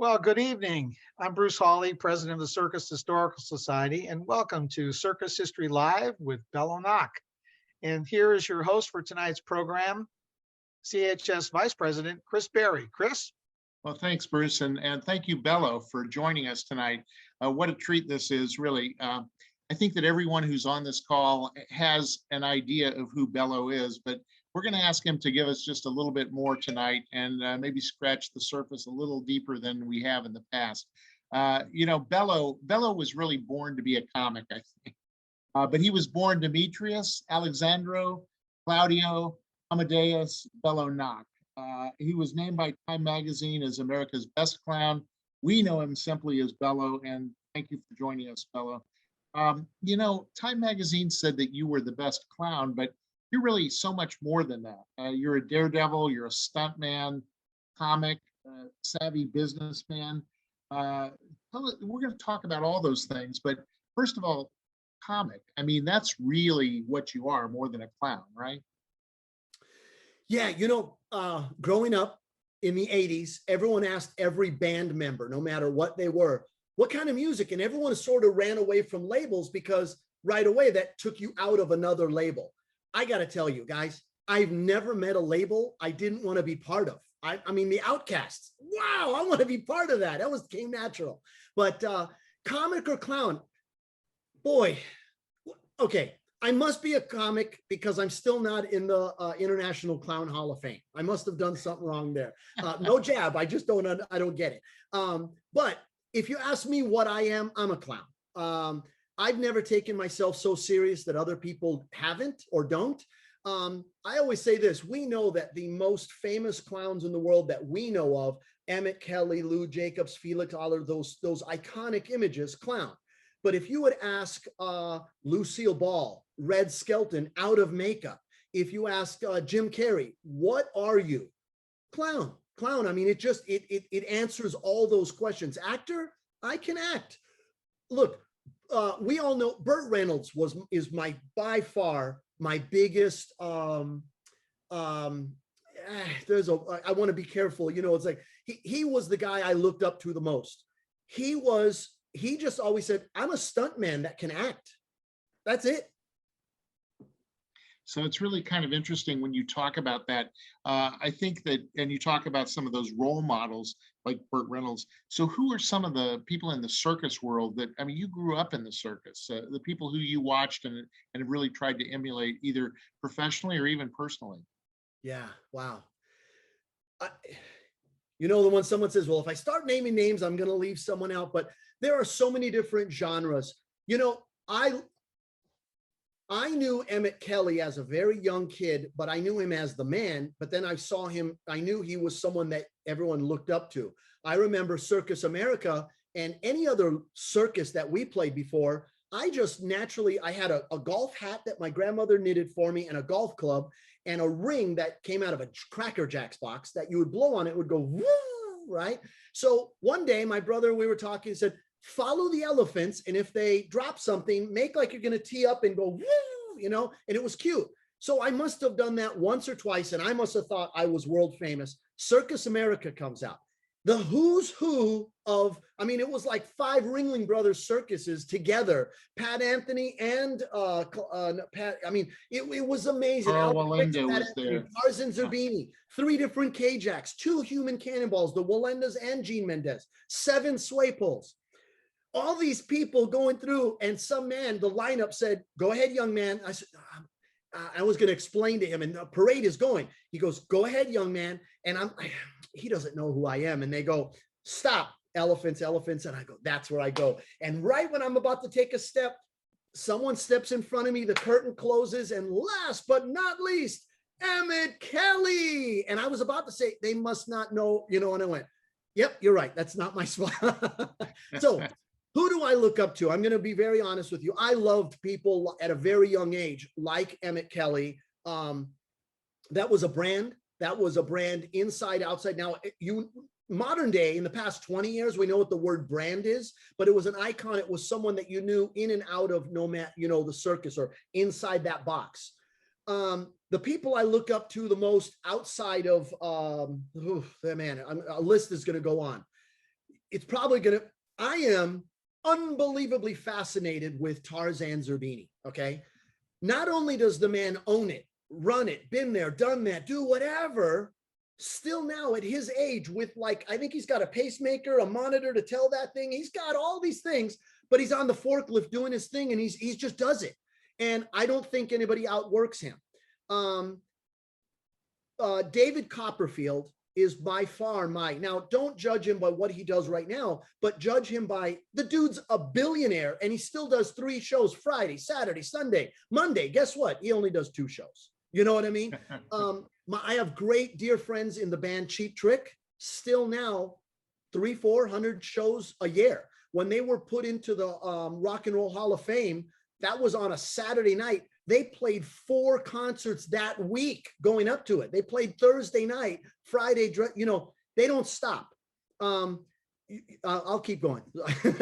Well, good evening. I'm Bruce Hawley, president of the Circus Historical Society, and welcome to Circus History Live with Bello Nock. And here is your host for tonight's program, CHS Vice President Chris Berry. Chris? Well, thanks, Bruce, and thank you, Bello, for joining us tonight. What a treat this is, really. I think that everyone who's on this call has an idea of who Bello is, but we're going to ask him to give us just a little bit more tonight and maybe scratch the surface a little deeper than we have in the past. Bello was really born to be a comic, I think. But he was born Demetrius Alexandro Claudio Amadeus Bello Nock. He was named by Time Magazine as America's best clown. We know him simply as Bello, and thank you for joining us, Bello. Time Magazine said that you were the best clown, but you're really so much more than that. You're a daredevil, you're a stuntman, comic, savvy businessman. We're going to talk about all those things, but first of all, comic. I mean, that's really what you are, more than a clown, right? Yeah, growing up in the 80s, everyone asked every band member, no matter what they were, what kind of music? And everyone sort of ran away from labels because right away that took you out of another label. I got to tell you guys, I've never met a label I didn't want to be part of. I mean, the Outcasts. Wow, I want to be part of that. Came natural. But comic or clown, boy, okay. I must be a comic because I'm still not in the International Clown Hall of Fame. I must have done something wrong there. No jab. I just don't get it. But if you ask me what I am, I'm a clown. I've never taken myself so serious that other people haven't or don't. I always say this, we know that the most famous clowns in the world that we know of, Emmett Kelly, Lou Jacobs, Felix Aller, those iconic images, clown. But if you would ask Lucille Ball, Red Skelton, out of makeup, if you ask Jim Carrey, what are you? Clown. I mean, it answers all those questions. Actor, I can act. Look, we all know Burt Reynolds is by far my biggest. I want to be careful. It's like he was the guy I looked up to the most. He just always said, I'm a stuntman that can act. That's it. So it's really kind of interesting when you talk about that. I think that, and you talk about some of those role models like Burt Reynolds. So who are some of the people in the circus world that, I mean, you grew up in the circus, the people who you watched and have really tried to emulate either professionally or even personally? Yeah, wow. When someone says, well, if I start naming names, I'm going to leave someone out, but there are so many different genres. I knew Emmett Kelly as a very young kid, but I knew him as the man. But then I saw him, I knew he was someone that everyone looked up to. I remember Circus America and any other circus that we played before. I had a golf hat that my grandmother knitted for me and a golf club and a ring that came out of a Cracker Jacks box that you would blow on, it would go woo, right? So one day my brother, we were talking, and said, follow the elephants, and if they drop something, make like you're going to tee up and go woo, and it was cute. So I must have done that once or twice, and I must have thought I was world famous. Circus America comes out. The who's who of, it was like 5 Ringling Brothers circuses together. Pat Anthony and Pat, it was amazing. Carl Walenda was there. Tarzan Zerbini, 3 different K-Jacks, 2 human cannonballs, the Walendas and Gene Mendez, 7 sway poles. All these people going through, and some man, the lineup said, go ahead, young man. I said, I was going to explain to him, and the parade is going. He goes, go ahead, young man. And he doesn't know who I am. And they go, stop, elephants. And I go, that's where I go. And right when I'm about to take a step, someone steps in front of me, the curtain closes, and last but not least, Emmett Kelly. And I was about to say, they must not know, and I went, yep, you're right. That's not my spot. So who do I look up to? I'm going to be very honest with you. I loved people at a very young age, like Emmett Kelly. That was a brand. That was a brand inside, outside. Now, modern day, in the past 20 years, we know what the word brand is, but it was an icon. It was someone that you knew in and out of the circus or inside that box. The people I look up to the most outside of, a list is going to go on. it's probably gonna, I am unbelievably fascinated with Tarzan Zerbini. Okay. Not only does the man own it, run it, been there, done that, do whatever, still now at his age with like, I think he's got a pacemaker, a monitor to tell that thing. He's got all these things, but he's on the forklift doing his thing and he's just does it. And I don't think anybody outworks him. David Copperfield is by far now don't judge him by what he does right now, but judge him by the dude's a billionaire and he still does 3 shows, Friday, Saturday, Sunday, Monday. Guess what? He only does 2 shows. You know what I mean? I have great dear friends in the band Cheap Trick, still now 300-400 shows a year. When they were put into the Rock and Roll Hall of Fame, that was on a Saturday night. They played 4 concerts that week going up to it. They played Thursday night, Friday, you know, they don't stop. I'll keep going.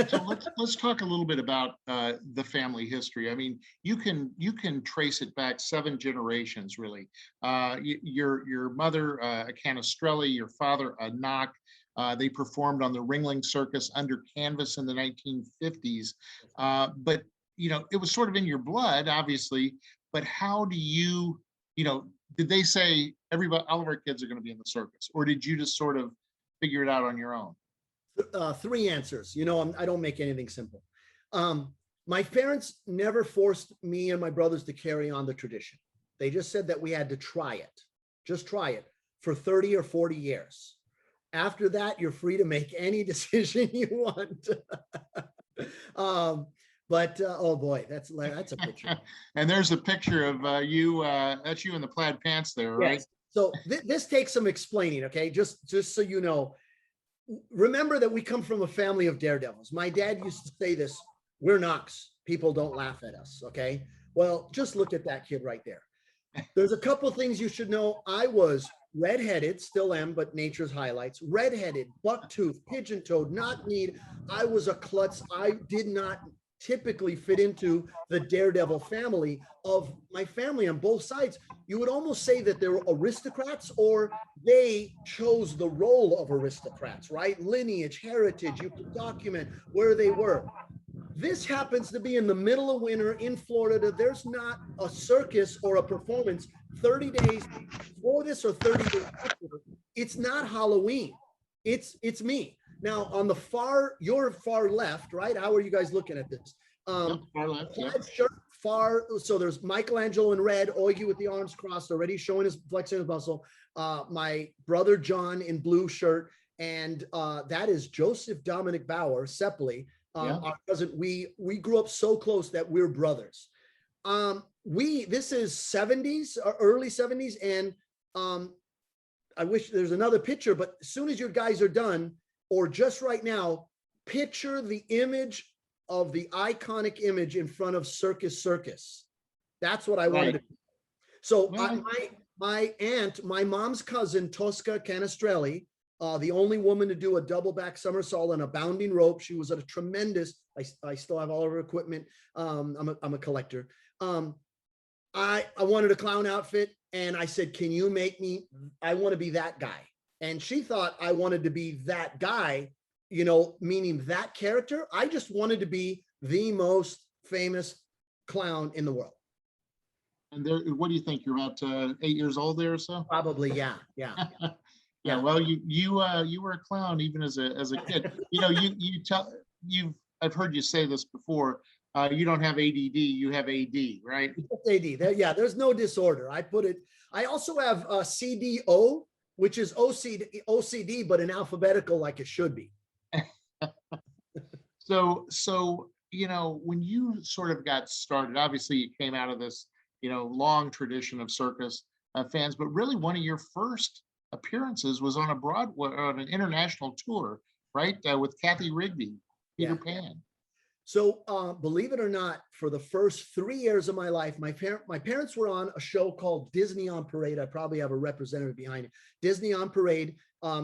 So let's talk a little bit about the family history. I mean, you can trace it back 7 generations, really. Your mother, a Canestrelli, your father, a Nock. They performed on the Ringling Circus under canvas in the 1950s. But you know, it was sort of in your blood, obviously. But how do you know? Did they say all of our kids are going to be in the circus, or did you just sort of figure it out on your own? 3 answers. You know, I don't make anything simple. My parents never forced me and my brothers to carry on the tradition. They just said that we had to try it, just try it for 30 or 40 years. After that, you're free to make any decision you want. Oh boy, that's a picture. And there's a picture of you. That's you in the plaid pants there, right? Yes. So this takes some explaining. Okay, just so you know. Remember that we come from a family of daredevils. My dad used to say this: "We're Knocks. People don't laugh at us." Okay. Well, just look at that kid right there. There's a couple of things you should know. I was redheaded, still am, but nature's highlights. Redheaded, bucktooth, pigeon-toed, knock-kneed. I was a klutz. I did not typically fit into the Daredevil family of my family on both sides. You would almost say that they were aristocrats or they chose the role of aristocrats, right? Lineage, heritage, you can document where they were. This happens to be in the middle of winter in Florida. There's not a circus or a performance 30 days before this or 30 days after. It's not Halloween. It's me. Now, on your far left, right? How are you guys looking at this? Far left, yeah. Shirt, so there's Michelangelo in red, Ogie with the arms crossed, already showing his flexing his muscle. My brother John in blue shirt, and that is Joseph Dominic Bauer, Sepley, our cousin. We grew up so close that we're brothers. This is 70s, early 70s, and I wish there's another picture, but as soon as you guys are done, or just right now, picture the image of the iconic image in front of Circus. That's what I wanted to do. So my aunt, my mom's cousin, Tosca Canestrelli, the only woman to do a double back somersault on a bounding rope. She was at a tremendous, I still have all of her equipment. I'm a collector. I wanted a clown outfit and I said, can you make me, I want to be that guy. And she thought I wanted to be that guy, you know, meaning that character. I just wanted to be the most famous clown in the world. And there, what do you think? You're about 8 years old there or so? Probably, yeah. Yeah. Well, you were a clown even as a kid. You know, I've heard you say this before. You don't have ADD, you have AD, right? AD. There's no disorder. I also have CDO, which is OCD, but in alphabetical like it should be. So, you know, when you sort of got started, obviously you came out of this, you know, long tradition of circus fans, but really one of your first appearances was on on an international tour, right? With Kathy Rigby, Peter Pan. So believe it or not, for the first 3 years of my life, my parents were on a show called Disney on Parade. I probably have a representative behind it. Disney on Parade.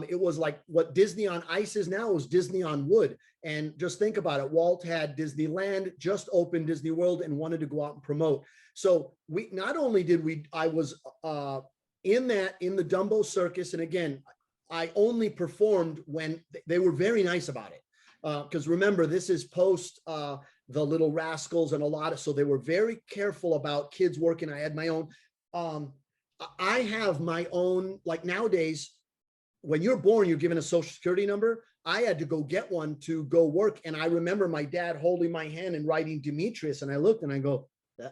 It was like what Disney on Ice is now, was Disney on Wood. And just think about it. Walt had Disneyland, just opened Disney World, and wanted to go out and promote. So I was in the Dumbo Circus. And again, I only performed when they were very nice about it. Because remember, this is post the Little Rascals and a lot of, so they were very careful about kids working. I had my own, I have my own, like nowadays, when you're born, you're given a social security number. I had to go get one to go work. And I remember my dad holding my hand and writing Demetrius. And I looked and I go,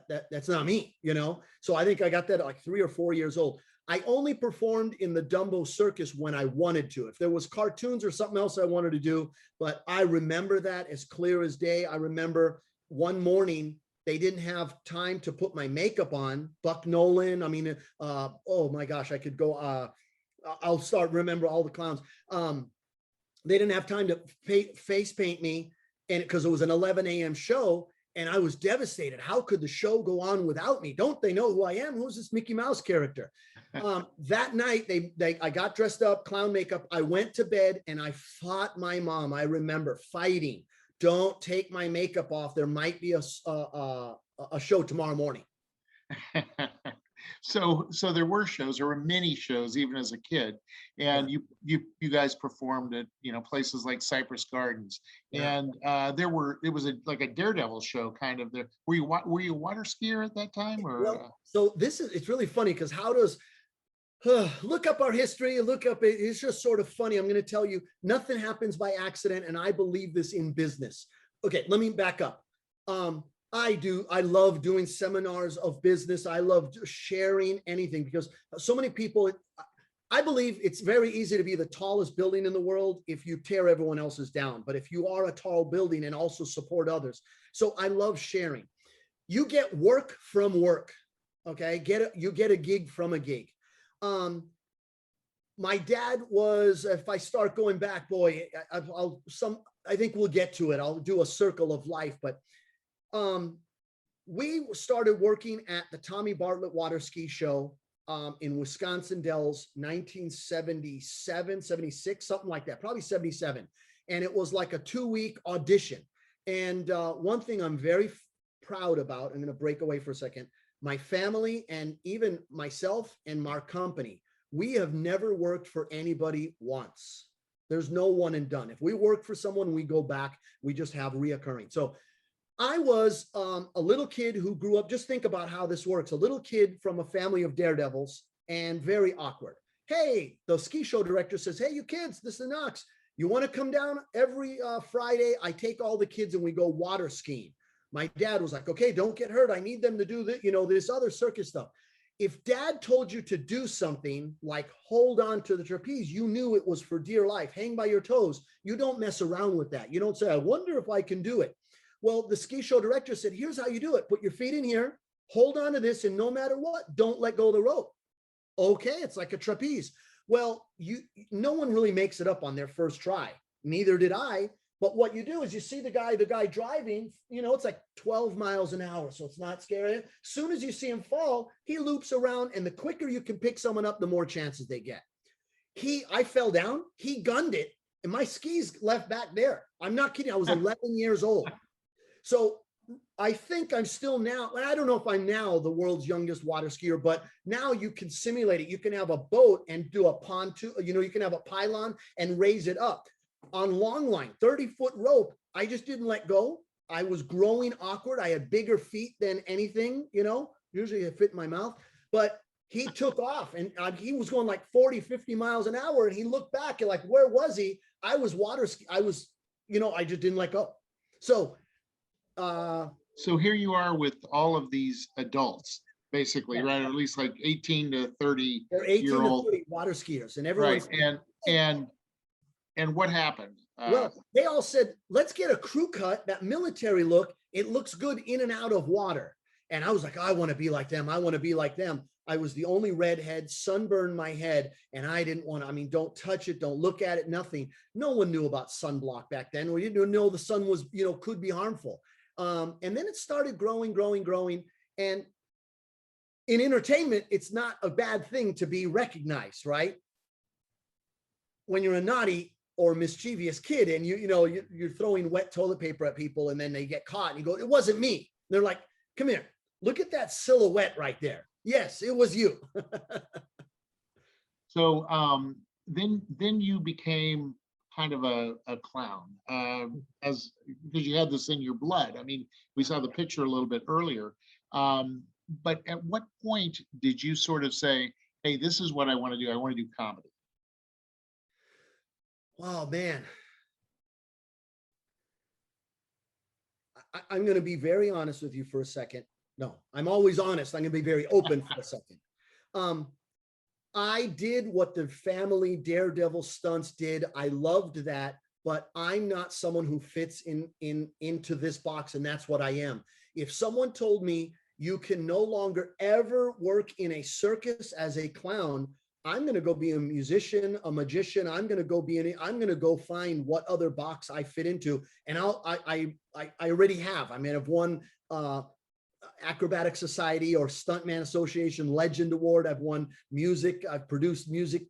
that's not me, you know? So I think I got that at like 3 or 4 years old. I only performed in the Dumbo Circus when I wanted to. If there was cartoons or something else I wanted to do, but I remember that as clear as day. I remember one morning, they didn't have time to put my makeup on. Buck Nolan, I mean, oh my gosh, I could go, I'll start remember all the clowns. They didn't have time to face paint me, and because it was an 11 a.m. show, and I was devastated. How could the show go on without me? Don't they know who I am? Who's this Mickey Mouse character? That night, I got dressed up, clown makeup. I went to bed and I fought my mom. I remember fighting. Don't take my makeup off. There might be a show tomorrow morning. So there were shows, there were many shows even as a kid, and you guys performed at places like Cypress Gardens, and it was like a Daredevil show kind of there. Were you a water skier at that time, or? Well, so it's really funny because how does look up our history, it's just sort of funny. I'm going to tell you, nothing happens by accident, and I believe this in business. Okay, let me back up. I love doing seminars of business. I love sharing anything because so many people, I believe it's very easy to be the tallest building in the world if you tear everyone else's down. But if you are a tall building and also support others. So I love sharing. You get work from work. Okay. You get a gig from a gig. My dad was, if I start going back, boy, I think we'll get to it. I'll do a circle of life, but we started working at the Tommy Bartlett Water Ski Show in Wisconsin Dells, 1977, 76, something like that, probably 77. And it was like a 2-week audition. And one thing I'm very proud about, I'm going to break away for a second, my family and even myself and my company, we have never worked for anybody once. There's no one and done. If we work for someone, we go back, we just have reoccurring. So I was a little kid who grew up, just think about how this works. A little kid from a family of daredevils and very awkward. Hey, the ski show director says, hey, you kids, this is Knox. You want to come down every Friday? I take all the kids and we go water skiing. My dad was like, okay, don't get hurt. I need them to do this other circus stuff. If dad told you to do something like hold on to the trapeze, you knew it was for dear life, hang by your toes. You don't mess around with that. You don't say, I wonder if I can do it. Well, the ski show director said, here's how you do it. Put your feet in here, hold on to this, and no matter what, don't let go of the rope. Okay, it's like a trapeze. Well, no one really makes it up on their first try. Neither did I. But what you do is you see the guy driving, it's like 12 miles an hour. So it's not scary. As soon as you see him fall, he loops around, and the quicker you can pick someone up, the more chances they get. I fell down, he gunned it, and my skis left back there. I'm not kidding. I was 11 years old. So I think I'm still now, I don't know if I'm now the world's youngest water skier, but now you can simulate it. You can have a boat and do a pontoon, you can have a pylon and raise it up. On long line, 30-foot rope, I just didn't let go. I was growing awkward. I had bigger feet than anything, usually it fit in my mouth, but he took off and he was going like 40, 50 miles an hour. And he looked back and like, where was he? I was water ski. I was, I just didn't let go. So here you are with all of these adults, basically, right? Or at least like 18 to 30 they're 18 year old to 30 water skiers, and everyone's right. And what happened? Well, they all said, let's get a crew cut, that military look. It looks good in and out of water. And I was like, I want to be like them. I want to be like them. I was the only redhead, sunburned my head, and I didn't want to, don't touch it, don't look at it, nothing. No one knew about sunblock back then. We didn't know the sun was, could be harmful. And then it started growing. And in entertainment, it's not a bad thing to be recognized, right? When you're a naughty or mischievous kid and you're throwing wet toilet paper at people and then they get caught and you go, it wasn't me. And they're like, come here, look at that silhouette right there. Yes, it was you. So then you became kind of a clown, as because you had this in your blood. I mean, we saw the picture a little bit earlier. But at what point did you sort of say, hey, this is what I want to do? I want to do comedy. Wow, man. I'm going to be very honest with you for a second. No, I'm always honest. I'm going to be very open for a second. I did what the family Daredevil stunts did. I loved that, but I'm not someone who fits into this box, and that's what I am. If someone told me you can no longer ever work in a circus as a clown, I'm going to go be a musician, a magician. I'm going to go find what other box I fit into. And I already have. I mean, I've won Acrobatic Society or Stuntman Association Legend Award. I've won music. I've produced music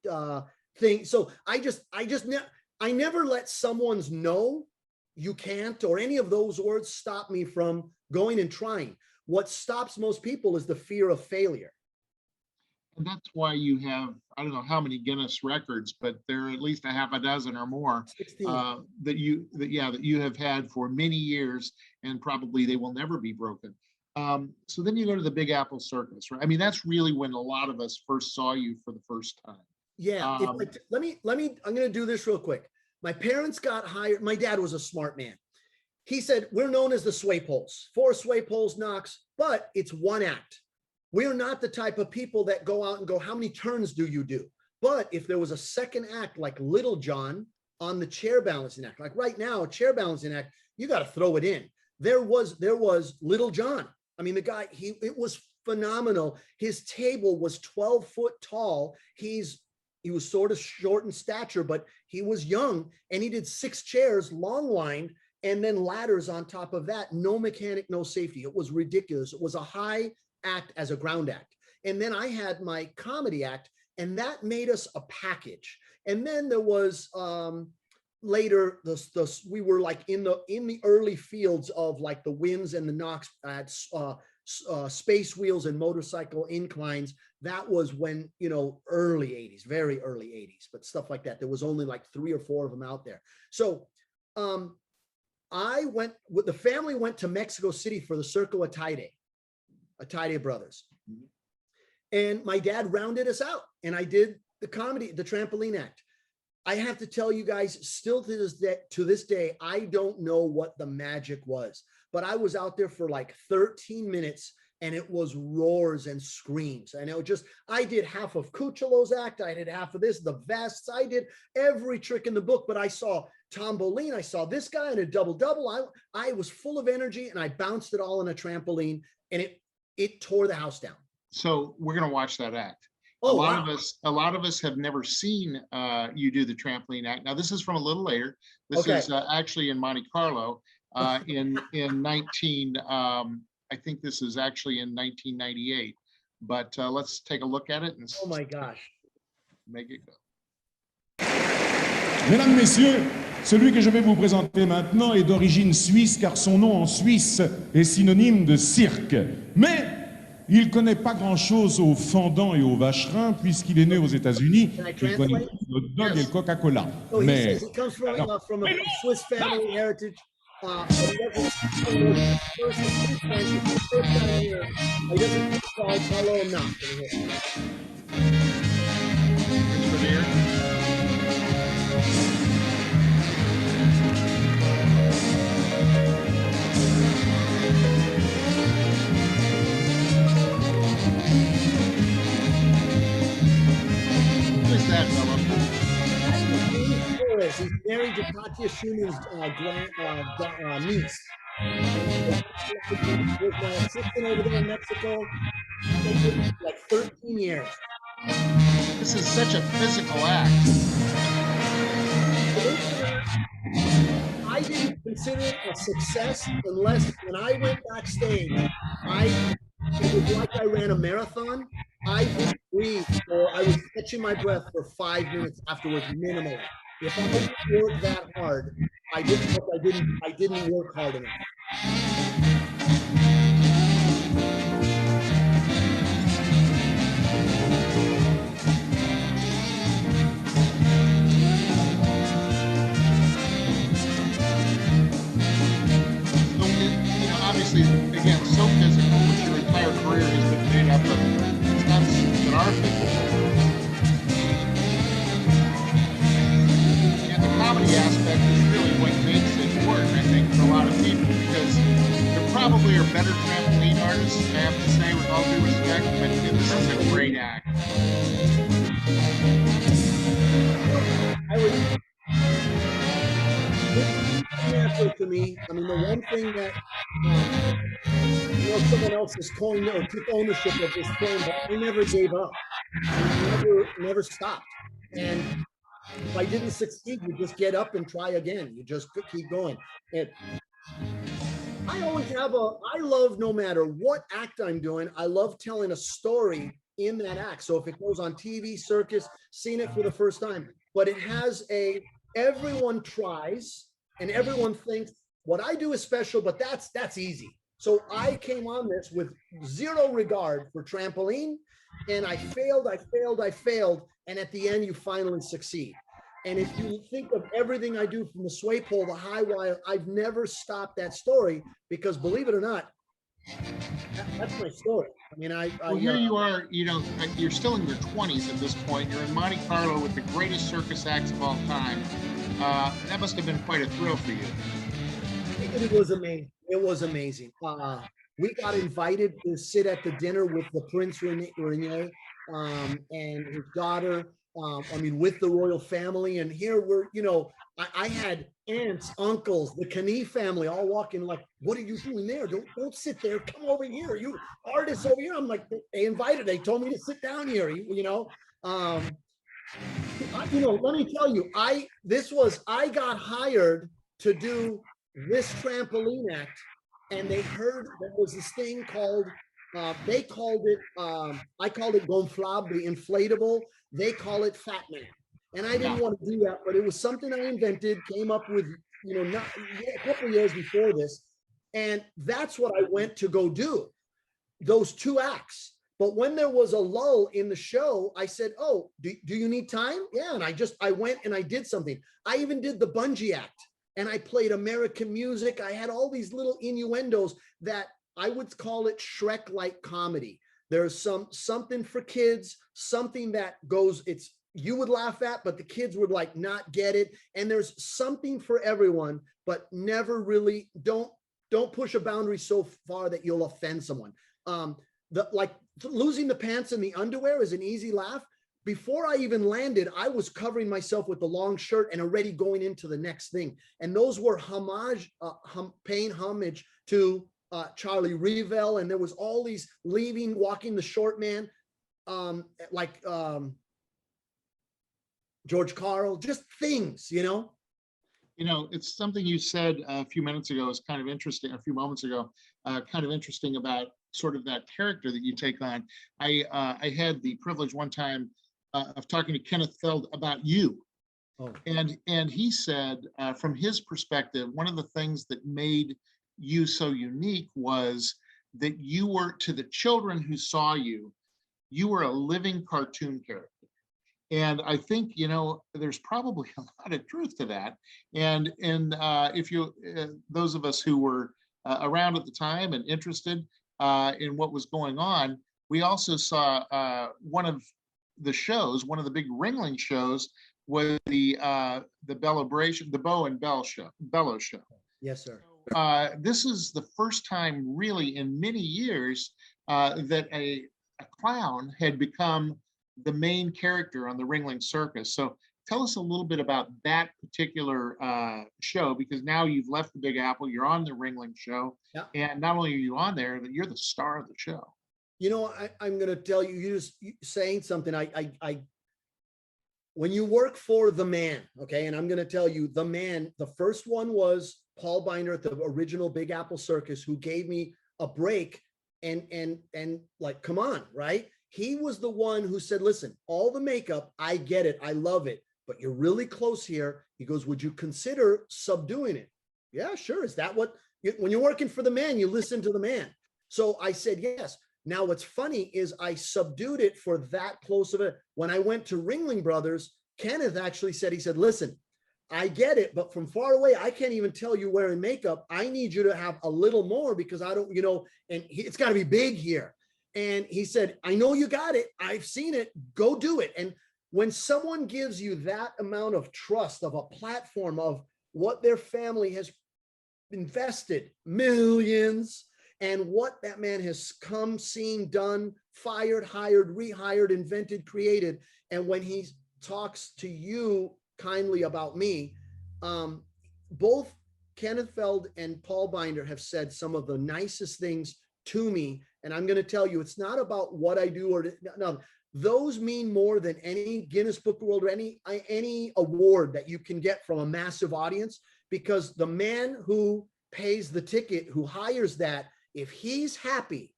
things. So I never let someone's no, you can't, or any of those words stop me from going and trying. What stops most people is the fear of failure. And that's why you have, I don't know how many Guinness records, but there are at least a half a dozen or more that you have had for many years, and probably they will never be broken. So then you go to the Big Apple Circus, right? I mean, that's really when a lot of us first saw you for the first time. Yeah. Let me, I'm going to do this real quick. My parents got hired. My dad was a smart man. He said, we're known as the sway poles, 4 sway poles, Knocks, but it's one act. We're not the type of people that go out and go, how many turns do you do? But if there was a second act like Little John on the chair balancing act, like right now, a chair balancing act, you got to throw it in. There was Little John. I mean, the guy, it was phenomenal. His table was 12 foot tall. He was sort of short in stature, but he was young, and he did 6 chairs, long lined, and then ladders on top of that. No mechanic, no safety. It was ridiculous. It was a high act as a ground act. And then I had my comedy act, and that made us a package. And then there was later we were like in the early fields of like the Winds and the Knocks at Space Wheels and Motorcycle Inclines. That was when, early 80s, very early 80s, but stuff like that. There was only like 3 or 4 of them out there. So the family went to Mexico City for the Circo Ataide brothers. And my dad rounded us out, and I did the trampoline act. I have to tell you guys, still to this day, I don't know what the magic was, but I was out there for like 13 minutes, and it was roars and screams. And I did half of Cucciolo's act. I did half of this, the vests. I did every trick in the book, but I saw Tomboline. I saw this guy in a double. I was full of energy, and I bounced it all on a trampoline, and it tore the house down. So we're going to watch that act. Oh, a lot of us have never seen you do the trampoline act. Now, this is from a little later. This is actually in Monte Carlo in 19. I think this is actually in 1998. But let's take a look at it and oh my gosh, make it go. Mesdames, Messieurs, celui que je vais vous présenter maintenant est d'origine suisse, car son nom en Suisse est synonyme de cirque. Mais il ne connaît pas grand-chose aux fendants et aux vacherins, puisqu'il est né aux États-Unis. Il connaît le hot dog et le Coca-Cola. Oh, mais he comes from a Swiss family heritage. Bello Nock. Who's that, Bello? He's married to Katya Schumann's niece. With my assistant over there in Mexico, like 13 years. This is such a physical act. I didn't consider it a success unless when I went backstage, it was like I ran a marathon. I didn't breathe, or I was catching my breath for 5 minutes afterwards, minimally. If I didn't work that hard, I didn't work hard enough. are people. And the comedy aspect is really what makes it work, I think, for a lot of people, because there probably are better trampoline artists, I have to say, with all due respect, but this is a great act. I was natural to me. I mean, the one thing that someone else has coined or took ownership of this term, but I never gave up. I never stopped. And if I didn't succeed, you just get up and try again. You just keep going. And I always have I love, no matter what act I'm doing, I love telling a story in that act. So if it goes on TV, circus, seen it for the first time, but it has everyone tries and everyone thinks what I do is special, but that's easy. So I came on this with zero regard for trampoline, and I failed. And at the end, you finally succeed. And if you think of everything I do from the sway pole, the high wire, I've never stopped that story, because believe it or not, that's my story. I mean, well, here you are, you're still in your 20s at this point. You're in Monte Carlo with the greatest circus acts of all time. That must have been quite a thrill for you. It was amazing. It was amazing. We got invited to sit at the dinner with the Prince Rene and his daughter. With the royal family. And here we're, I had aunts, uncles, the Knie family all walking like, what are you doing there? Don't sit there. Come over here. You artists over here. I'm like, they told me to sit down here, let me tell you, I got hired to do this trampoline act, and they heard there was this thing called, they called it, I called it gonflable, inflatable. They call it Fat Man. And I didn't want to do that, but it was something I invented, came up with, a couple of years before this. And that's what I went to go do, those two acts. But when there was a lull in the show, I said, oh, do you need time? Yeah. And I went and I did something. I even did the bungee act, and I played American music. I had all these little innuendos that I would call it Shrek-like comedy. There's something for kids, something that goes, you would laugh at, but the kids would like not get it. And there's something for everyone, but never really, don't push a boundary so far that you'll offend someone. Losing the pants and the underwear is an easy laugh. Before I even landed, I was covering myself with the long shirt and already going into the next thing. And those were paying homage to Charlie Revel, and there was all these walking the short man, George Carl, just things, It's something you said a few minutes ago is kind of interesting, a few moments ago, kind of interesting about sort of that character that you take on. I had the privilege one time of talking to Kenneth Feld about you. Oh. And he said, from his perspective, one of the things that made you so unique was that you were, to the children who saw you, you were a living cartoon character. And I think, there's probably a lot of truth to that. And if you, those of us who were around at the time and interested in what was going on, we also saw one of the big Ringling shows was the Bellobration, the Bello show. Yes, sir. This is the first time really in many years that a clown had become the main character on the Ringling Circus. So tell us a little bit about that particular show, because now you've left the Big Apple, you're on the Ringling show, and not only are you on there, but you're the star of the show. I'm going to tell you, you're just saying something. When you work for the man, okay, and I'm going to tell you, the man, the first one was Paul Binder at the original Big Apple Circus, who gave me a break and like, come on, right? He was the one who said, listen, all the makeup, I get it, I love it, but you're really close here. He goes, would you consider subduing it? Yeah, sure. Is that when you're working for the man, you listen to the man. So I said, yes. Now, what's funny is I subdued it for that close of it. When I went to Ringling Brothers, Kenneth actually said, he said, listen, I get it, but from far away, I can't even tell you wearing makeup. I need you to have a little more, because I don't, and it's got to be big here. And he said, I know you got it. I've seen it. Go do it. And when someone gives you that amount of trust, of a platform, of what their family has invested millions, and what that man has come, seen, done, fired, hired, rehired, invented, created. And when he talks to you kindly about me, both Kenneth Feld and Paul Binder have said some of the nicest things to me. And I'm going to tell you, it's not about what I do or no, those mean more than any Guinness Book of World or any award that you can get from a massive audience, because the man who pays the ticket, who hires that, if he's happy,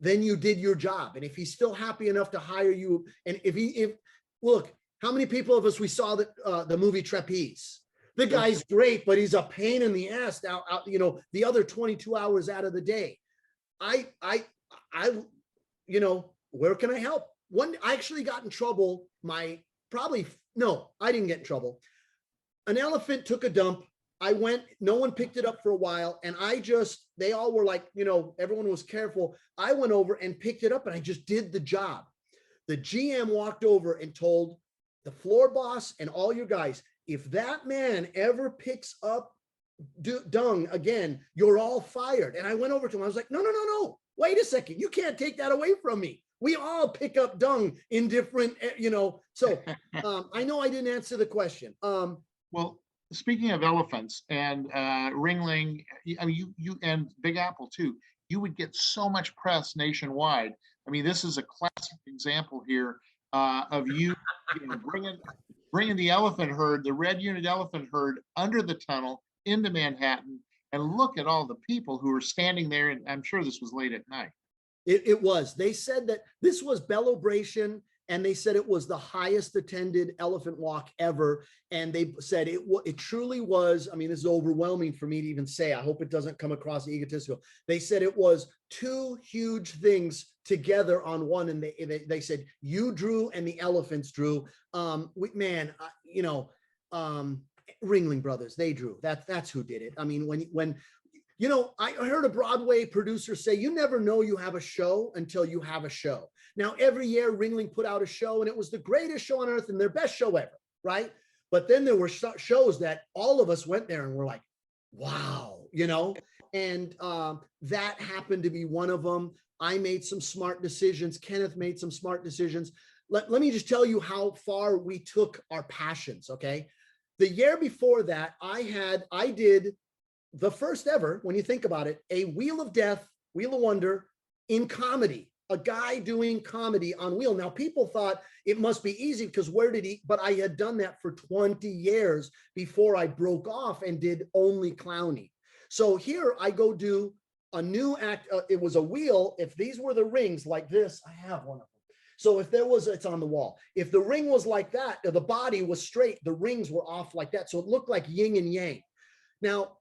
then you did your job. And if he's still happy enough to hire you, and if look, how many people of us, we saw the movie Trapeze? The guy's great, but he's a pain in the ass out, you know, the other 22 hours out of the day. I, you know, where can I help? I actually got in trouble. I didn't get in trouble. An elephant took a dump. I went, no one picked it up for a while. And they all were like, you know, everyone was careful. I went over and picked it up and I just did the job. The GM walked over and told the floor boss and all your guys, if that man ever picks up dung again, you're all fired. And I went over to him. I was like, no. Wait a second. You can't take that away from me. We all pick up dung in different, you know, so I know I didn't answer the question. Well, speaking of elephants and Ringling, I mean, you and Big Apple too, you would get so much press nationwide. I mean, this is a classic example here of you know, bringing the elephant herd, the red unit elephant herd, under the tunnel into Manhattan, and look at all the people who were standing there. And I'm sure this was late at night. It was. They said that this was Bellobration, and they said it was the highest attended elephant walk ever. And they said it truly was. I mean, this is overwhelming for me to even say. I hope it doesn't come across egotistical. They said it was two huge things together on one. And they said you drew and the elephants drew. Ringling Brothers, they drew. That's who did it. I mean, when you know, I heard a Broadway producer say, you never know you have a show until you have a show. Now, every year Ringling put out a show and it was the greatest show on earth and their best show ever, right? But then there were shows that all of us went there and were like, wow, you know, and that happened to be one of them. I made some smart decisions. Kenneth made some smart decisions. Let me just tell you how far we took our passions, okay? The year before that, I did the first ever, when you think about it, a Wheel of Death, Wheel of Wonder in comedy, a guy doing comedy on wheel. Now, people thought it must be easy because but I had done that for 20 years before I broke off and did only clowning. So here I go do a new act. It was a wheel. If these were the rings like this, I have one of them. So if there was, it's on the wall. If the ring was like that, the body was straight, the rings were off like that. So it looked like yin and yang. Now,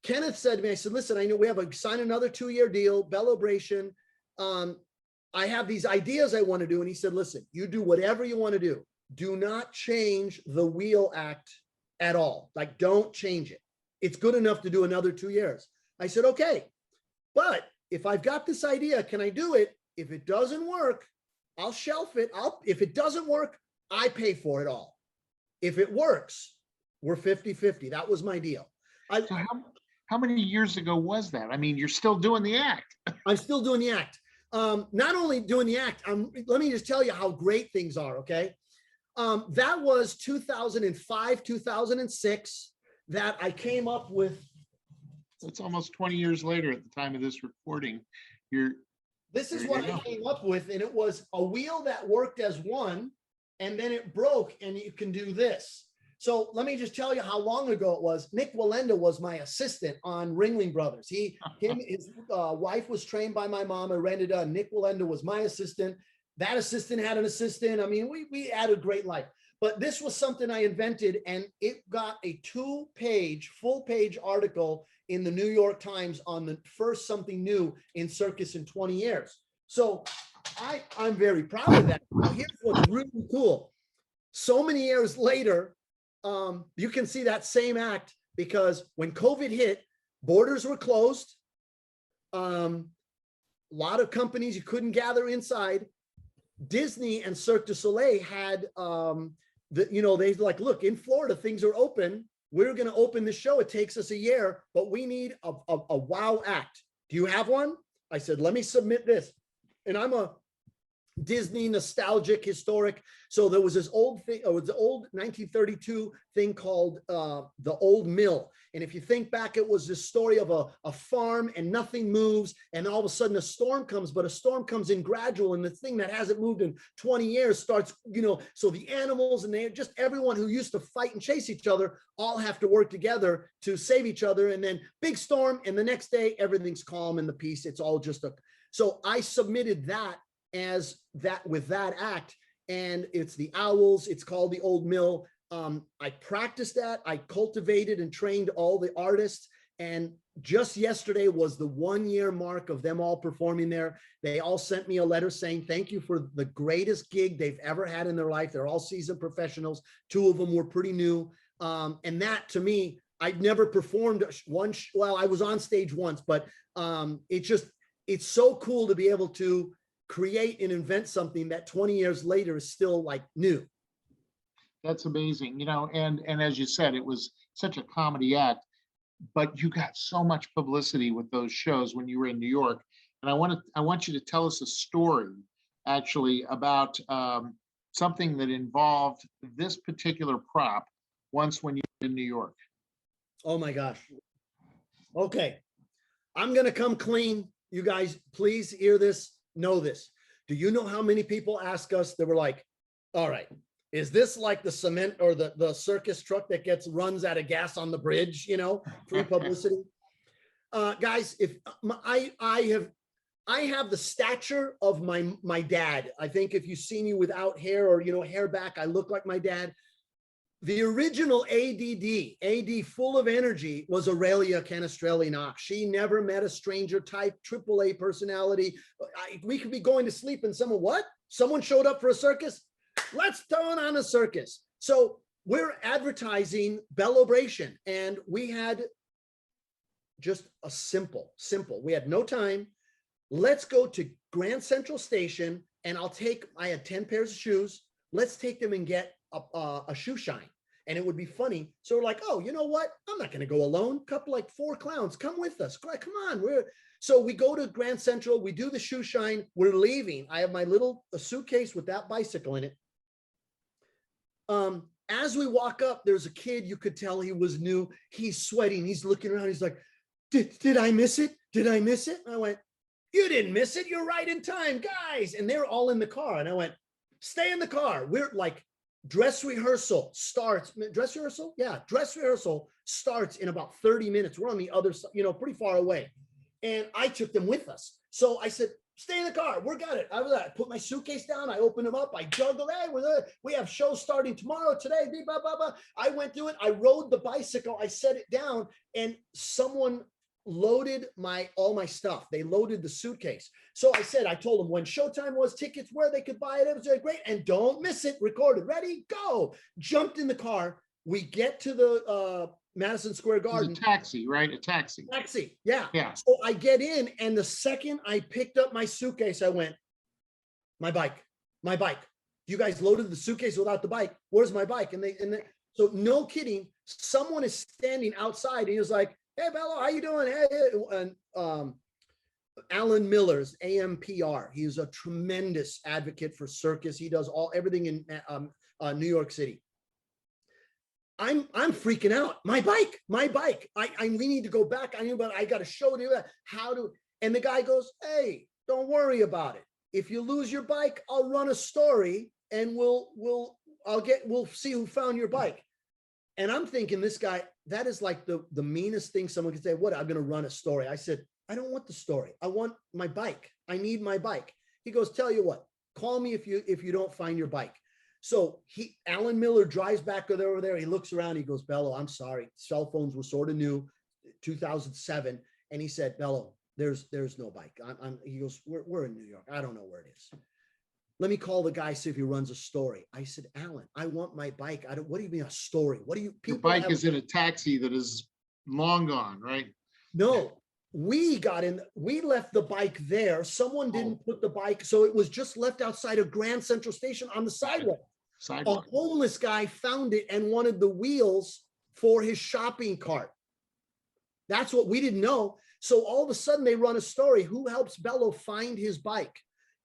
Kenneth said to me, I said, listen, I know we have signed another 2-year deal, Bellobration. I have these ideas I want to do. And he said, listen, you do whatever you want to do. Do not change the wheel act at all. Like, don't change it. It's good enough to do another 2 years. I said, okay, but if I've got this idea, can I do it? If it doesn't work, I'll shelf it. If it doesn't work, I pay for it all. If it works, we're 50-50. That was my deal. So how many years ago was that? I mean, you're still doing the act. I'm still doing the act. Not only doing the act, let me just tell you how great things are, okay? That was 2005, 2006 that I came up with. It's almost 20 years later at the time of this recording. This is what I came up with, and it was a wheel that worked as one, and then it broke, and you can do this. So let me just tell you how long ago it was. Nick Wallenda was my assistant on Ringling Brothers. His wife was trained by my mom and rented a. Nick Wallenda was my assistant. That assistant had an assistant. I mean, we had a great life. But this was something I invented, and it got a full-page article in the New York Times on the first something new in circus in 20 years. So I'm very proud of that. Now, here's what's really cool. So many years later, you can see that same act, because when COVID hit, borders were closed. lot of companies you couldn't gather inside. Disney and Cirque du Soleil had, they like, look, in Florida, things are open. We're going to open the show. It takes us a year, but we need a wow act. Do you have one? I said, let me submit this. And I'm a Disney nostalgic historic. So there was this old thing, it was the old 1932 thing called the Old Mill. And if you think back, it was this story of a farm and nothing moves. And all of a sudden a storm comes, but a storm comes in gradual. And the thing that hasn't moved in 20 years starts, so the animals and they just everyone who used to fight and chase each other all have to work together to save each other. And then big storm. And the next day, everything's calm and the peace. It's all just so I submitted that as that with that act, and it's the Owls. It's called the Old Mill. I practiced that. I cultivated and trained all the artists. And just yesterday was the 1 year mark of them all performing there. They all sent me a letter saying, thank you for the greatest gig they've ever had in their life. They're all seasoned professionals. 2 of them were pretty new. And that to me, I'd never performed well, I was on stage once, but it's so cool to be able to create and invent something that 20 years later is still like new. That's amazing, and as you said, it was such a comedy act, but you got so much publicity with those shows when you were in New York. And I want you to tell us a story actually about something that involved this particular prop once when you were in New York. Oh my gosh. Okay. I'm going to come clean. You guys, please hear this, know this. Do you know how many people ask us that were like, all right, is this like the cement or the circus truck that runs out of gas on the bridge, free publicity? Guys, if I have the stature of my dad. I think if you see me without hair or, hair back, I look like my dad. The original AD full of energy was Aurelia Canestrelli Nock. She never met a stranger type, AAA personality. We could be going to sleep and someone showed up for a circus? Let's turn on a circus. So we're advertising Bellobration, and we had just a simple, we had no time. Let's go to Grand Central Station and I had 10 pairs of shoes. Let's take them and get a shoe shine. And it would be funny. So we're like, oh, you know what? I'm not going to go alone. Couple like 4 clowns, come with us. Come on. So we go to Grand Central. We do the shoe shine. We're leaving. I have my little suitcase with that bicycle in it. As we walk up, there's a kid. You could tell he was new. He's sweating. He's looking around. He's like, did I miss it? Did I miss it? And I went, you didn't miss it. You're right in time, guys. And they're all in the car. And I went, stay in the car. We're like, dress rehearsal starts in about 30 minutes. We're on the other side, pretty far away. And I took them with us. So I said, stay in the car. We got it. I put my suitcase down. I opened them up. I juggled. Hey, we have shows starting tomorrow, today. Blah, blah, blah. I went through it. I rode the bicycle. I set it down, and someone loaded all my stuff. They loaded the suitcase. So I told them when showtime was, tickets where they could buy it. It was great. And don't miss it. Recorded. Ready? Go. Jumped in the car. We get to the Madison Square Garden. It was a taxi, right? A taxi. Taxi. Yeah. Yeah. So I get in, and the second I picked up my suitcase, I went, my bike. You guys loaded the suitcase without the bike. Where's my bike? So no kidding. Someone is standing outside, and he was like, hey, Bello, how you doing? Hey. And Alan Miller's AMPR. He's a tremendous advocate for circus. He does everything in New York City. I'm freaking out. My bike. We need to go back. I got to show you and the guy goes, hey, don't worry about it. If you lose your bike, I'll run a story and we'll see who found your bike. And I'm thinking, this guy, that is like the meanest thing someone could say. What? I'm going to run a story. I said, I don't want the story. I want my bike. I need my bike. He goes, tell you what, call me if you don't find your bike. So Alan Miller drives back over there. He looks around. He goes, Bello, I'm sorry. Cell phones were sort of new, 2007. And he said, Bello, there's no bike. He goes, we're in New York. I don't know where it is. Let me call the guy, see if he runs a story. I said, Alan, I want my bike. What do you mean a story? What do you? Your bike is in a taxi that is long gone, right? No. we left the bike there. Someone didn't put the bike, so it was just left outside of Grand Central Station on the sidewalk. A homeless guy found it and wanted the wheels for his shopping cart. That's what we didn't know. So all of a sudden they run a story. Who helps Bello find his bike?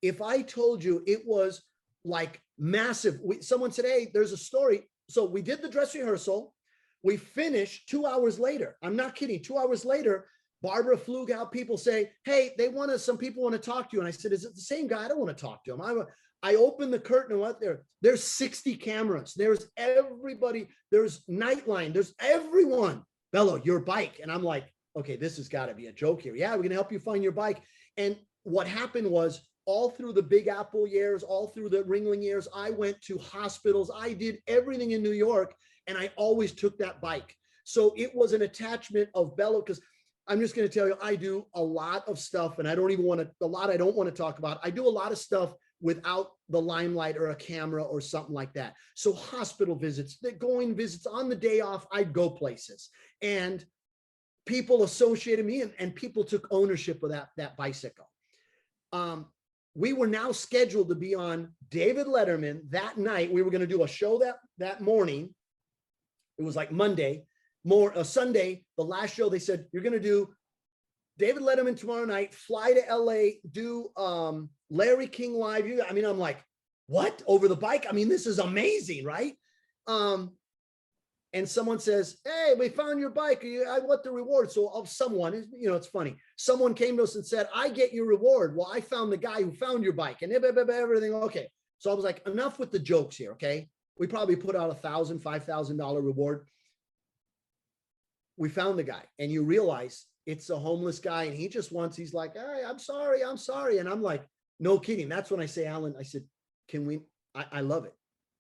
If I told you, it was like massive. Someone said, hey, there's a story. So we did the dress rehearsal. We finished 2 hours later. I'm not kidding. 2 hours later, Barbara flew out. People say, hey, some people want to talk to you. And I said, is it the same guy? I don't want to talk to him. I opened the curtain and went there. There's 60 cameras. There's everybody. There's Nightline. There's everyone. Bello, your bike. And I'm like, okay, this has got to be a joke here. Yeah, we're going to help you find your bike. And what happened was, all through the Big Apple years, all through the Ringling years, I went to hospitals. I did everything in New York, and I always took that bike. So it was an attachment of Bello, because I'm just going to tell you, I do a lot of stuff, and I don't want to talk about. I do a lot of stuff without the limelight or a camera or something like that. So hospital visits, going visits on the day off, I'd go places, and people associated me, and people took ownership of that bicycle. We were now scheduled to be on David Letterman that night. We were going to do a show that morning. It was like Monday, Sunday, the last show. They said, you're going to do David Letterman tomorrow night, fly to LA, do Larry King live. I'm like, what? Over the bike? I mean, this is amazing, right? And someone says, hey, we found your bike. I want the reward. So someone, it's funny. Someone came to us and said, I get your reward. Well, I found the guy who found your bike and everything. Okay. So I was like, enough with the jokes here. Okay. We probably put out $1,000, $5,000 reward. We found the guy, and you realize it's a homeless guy. And he's like, hey, I'm sorry. And I'm like, no kidding. That's when I say, Alan, I said, I love it.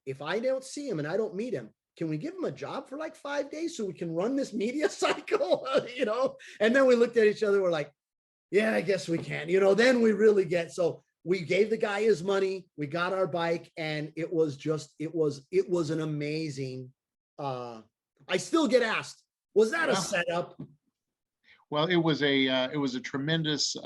If I don't see him and I don't meet him, can we give him a job for like 5 days so we can run this media cycle, And then we looked at each other. We're like, yeah, I guess we can, then we really so we gave the guy his money. We got our bike, and it was an amazing, I still get asked, was that a setup? Well, it was a tremendous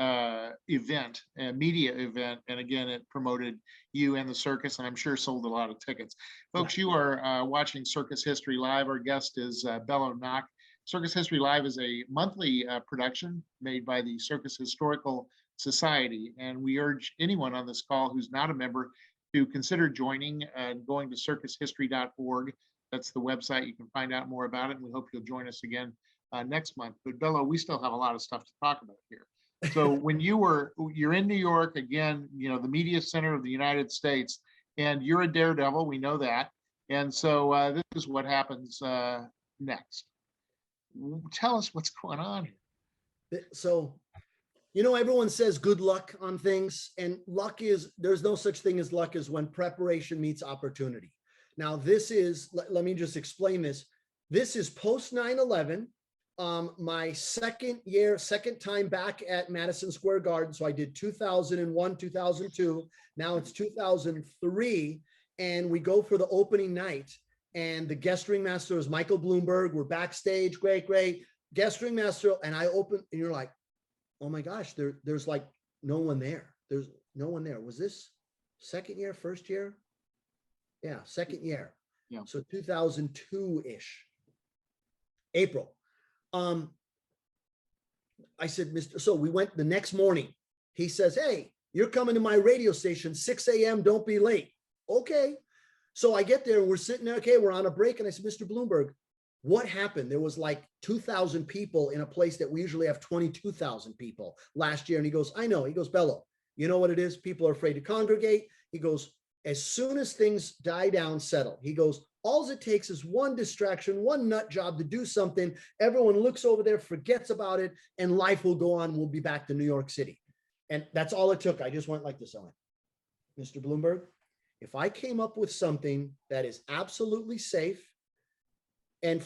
event, a media event, and again, it promoted you and the circus, and I'm sure sold a lot of tickets. Folks, you are watching Circus History Live. Our guest is Bello Nock. Circus History Live is a monthly production made by the Circus Historical Society, and we urge anyone on this call who's not a member to consider joining and going to circushistory.org. That's the website. You can find out more about it, and we hope you'll join us again next month. But Bello, we still have a lot of stuff to talk about here. So when you're in New York again, the media center of the United States, and you're a daredevil, we know that. And so this is what happens next. Tell us what's going on here. So, everyone says good luck on things, and there's no such thing as luck as when preparation meets opportunity. Now let me just explain this. This is post 9/11. My second time back at Madison Square Garden. So I did 2001, 2002. Now it's 2003. And we go for the opening night. And the guest ringmaster is Michael Bloomberg. We're backstage. Great. Guest ringmaster. And I open, and you're like, oh my gosh, there's like no one there. There's no one there. Was this second year, first year? Yeah, second year. Yeah. So 2002-ish. April. I said, so we went the next morning. He says, hey, you're coming to my radio station, 6 a.m. Don't be late. Okay. So I get there and we're sitting there. Okay, we're on a break. And I said, Mr. Bloomberg, what happened? There was like 2,000 people in a place that we usually have 22,000 people last year. And he goes, I know. He goes, Bello, you know what it is? People are afraid to congregate. He goes, as soon as things die down, settle. He goes, all it takes is one distraction, one nut job to do something. Everyone looks over there, forgets about it, and life will go on. We'll be back to New York City. And that's all it took. I just went like this. I went, Mr. Bloomberg, if I came up with something that is absolutely safe and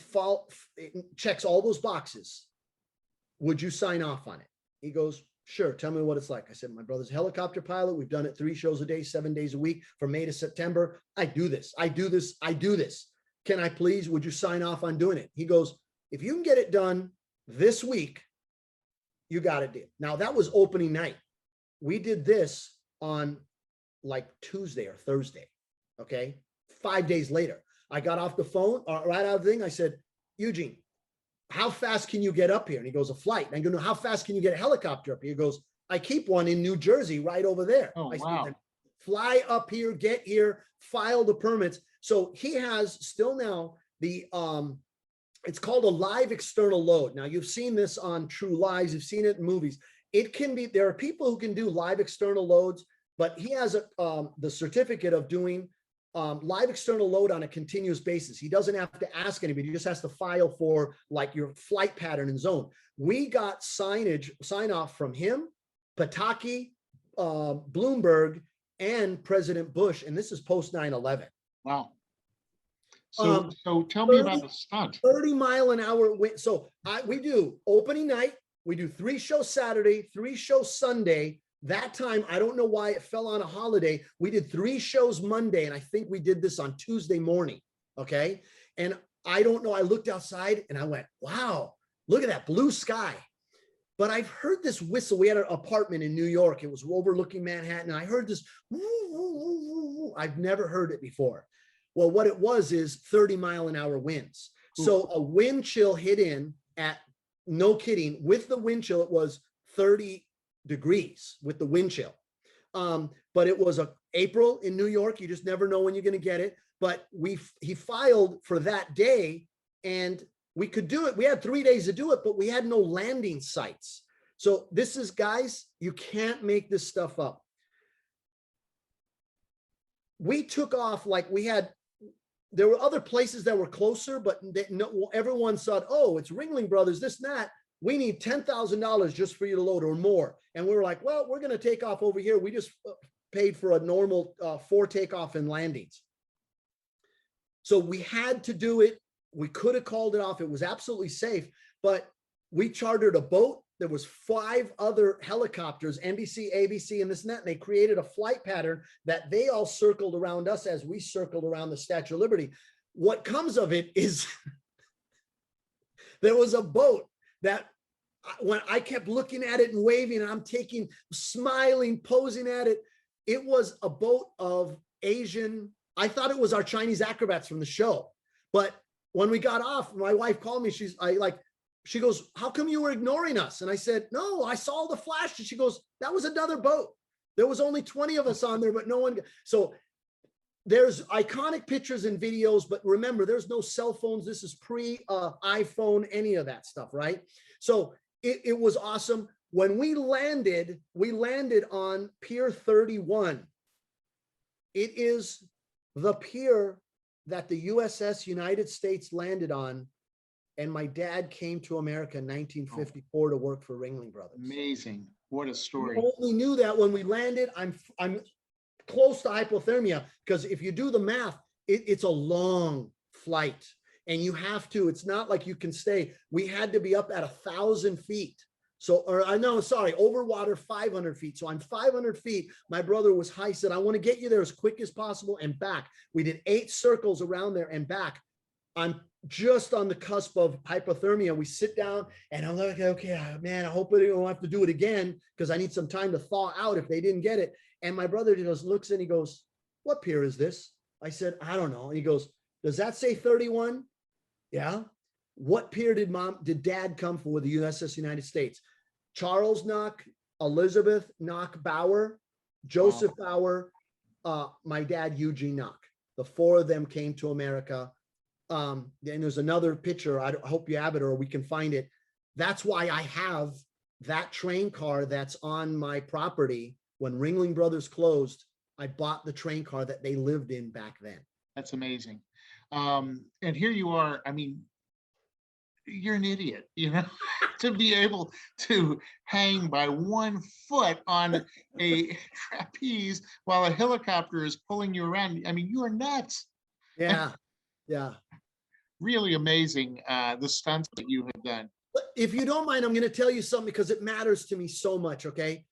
checks all those boxes, would you sign off on it? He goes, sure. Tell me what it's like. I said, my brother's a helicopter pilot. We've done it 3 shows a day, 7 days a week from May to September. I do this. Can I please, would you sign off on doing it? He goes, if you can get it done this week, You got it, deal. Now that was opening night. We did this on like Tuesday or Thursday. Okay. 5 days later, I got off the phone, right out of the thing. I said, Eugene, how fast can you get up here? And he goes, a flight. And I go, no, how fast can you get a helicopter up here? He goes, I keep one in New Jersey right over there. Oh, I wow. said, fly up here, get here, file the permits. So he has still now the, it's called a live external load. Now you've seen this on True Lies. You've seen it in movies. It can be, there are people who can do live external loads, but he has the certificate of doing live external load on a continuous basis. He doesn't have to ask anybody. He just has to file for like your flight pattern and zone. We got sign off from him, Pataki, Bloomberg, and President Bush. And this is post 9/11. Wow. So, so tell me about the stunt. 30-mile-an-hour wind. So we do opening night. We do 3 shows Saturday, 3 shows Sunday. That time, I don't know why it fell on a holiday. We did 3 shows Monday, and I think we did this on Tuesday morning. Okay. And I don't know. I looked outside and I went, wow, look at that blue sky. But I've heard this whistle. We had an apartment in New York. It was overlooking Manhattan. And I heard this. Woo, woo, woo, woo, woo. I've never heard it before. Well, what it was is 30-mile-an-hour winds. So a wind chill hit in at, no kidding, with the wind chill, it was 30 degrees with the wind chill. But it was April in New York. You just never know when you're going to get it. But he filed for that day and we could do it. We had 3 days to do it, but we had no landing sites. So this is, guys, you can't make this stuff up. We took off like there were other places that were closer, but everyone thought, oh, it's Ringling Brothers, this and that. We need $10,000 just for you to load or more. And we were like, well, we're going to take off over here. We just paid for a normal 4 takeoff and landings. So we had to do it. We could have called it off. It was absolutely safe, but we chartered a boat. There was 5 other helicopters, NBC, ABC, and this and that. And they created a flight pattern that they all circled around us as we circled around the Statue of Liberty. What comes of it is there was a boat that when I kept looking at it and waving, and I'm smiling, posing at it, it was a boat of Asian. I thought it was our Chinese acrobats from the show. But when we got off, my wife called me. She goes, how come you were ignoring us? And I said, no, I saw the flash. And she goes, that was another boat. There was only 20 of us on there, but no one. So there's iconic pictures and videos, but remember, there's no cell phones. This is pre-iPhone, any of that stuff, right? So it was awesome. When we landed on Pier 31. It is the pier that the USS United States landed on. And my dad came to America in 1954 to work for Ringling Brothers. Amazing. What a story. We only knew that when we landed. I'm close to hypothermia because if you do the math, it's a long flight and you have to, it's not like you can stay. We had to be up at 1,000 feet. So, over water 500 feet. So I'm 500 feet. My brother was high, said, I want to get you there as quick as possible and back. We did 8 circles around there and back. I'm just on the cusp of hypothermia. We sit down and I'm like, okay, man, I hope I don't have to do it again because I need some time to thaw out if they didn't get it. And my brother just looks and he goes, what pier is this? I said, I don't know. And he goes, does that say 31? Yeah. What pier did dad come for with the USS United States? Charles Nock, Elizabeth Nock Bauer, Joseph Bauer, my dad, Eugene Nock. The 4 of them came to America. Then there's another picture. I hope you have it or we can find it. That's why I have that train car that's on my property. When Ringling Brothers closed, I bought the train car that they lived in back then. That's amazing. And here you are. I mean, you're an idiot, to be able to hang by 1 foot on a trapeze while a helicopter is pulling you around. I mean, you are nuts. Yeah. Yeah. Really amazing, the stunts that you have done. But if you don't mind, I'm going to tell you something because it matters to me so much. Okay.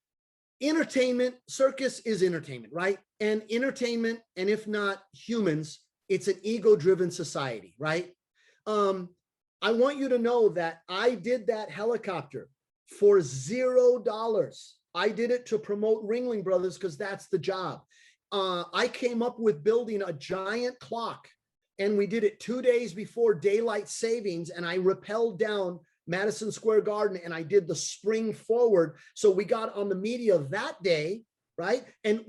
Entertainment, circus is entertainment, right? And entertainment, and if not humans, it's an ego-driven society, right? I want you to know that I did that helicopter for $0. I did it to promote Ringling Brothers because that's the job. I came up with building a giant clock, and we did it 2 days before daylight savings, and I rappelled down Madison Square Garden and I did the spring forward. So we got on the media that day, right? And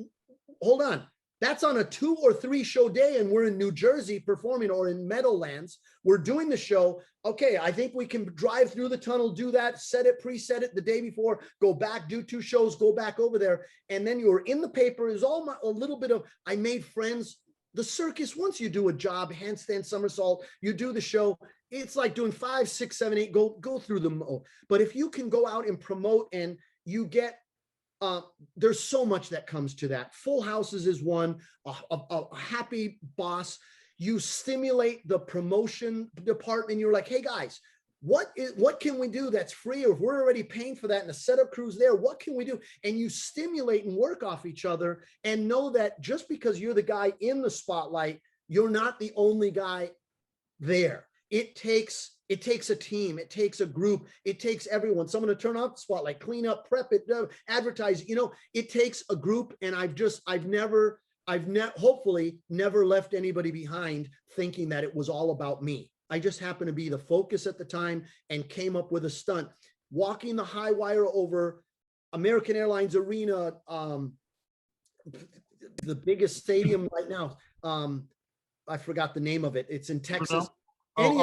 hold on, that's on a 2 or 3 show day, and we're in New Jersey performing, or in Meadowlands. We're doing the show. Okay, I think we can drive through the tunnel, do that, set it, preset it the day before, go back, do 2 shows, go back over there. And then you were in the paper. It was all a little bit of, I made friends. The circus, once you do a job, handstand somersault, you do the show, it's like doing 5, 6, 7, 8, go through them. But if you can go out and promote, and you get, there's so much that comes to that. Full houses is one, a happy boss. You stimulate the promotion department. You're like, hey guys, what can we do that's free? Or if we're already paying for that and the setup crew's there, what can we do? And you stimulate and work off each other, and know that just because you're the guy in the spotlight, you're not the only guy there. It takes a team, it takes a group, it takes everyone, someone to turn off the spotlight, clean up, prep it, advertise, it takes a group. And hopefully never left anybody behind thinking that it was all about me. I just happened to be the focus at the time and came up with a stunt. Walking the high wire over American Airlines Arena, the biggest stadium right now. I forgot the name of it. It's in Texas. Any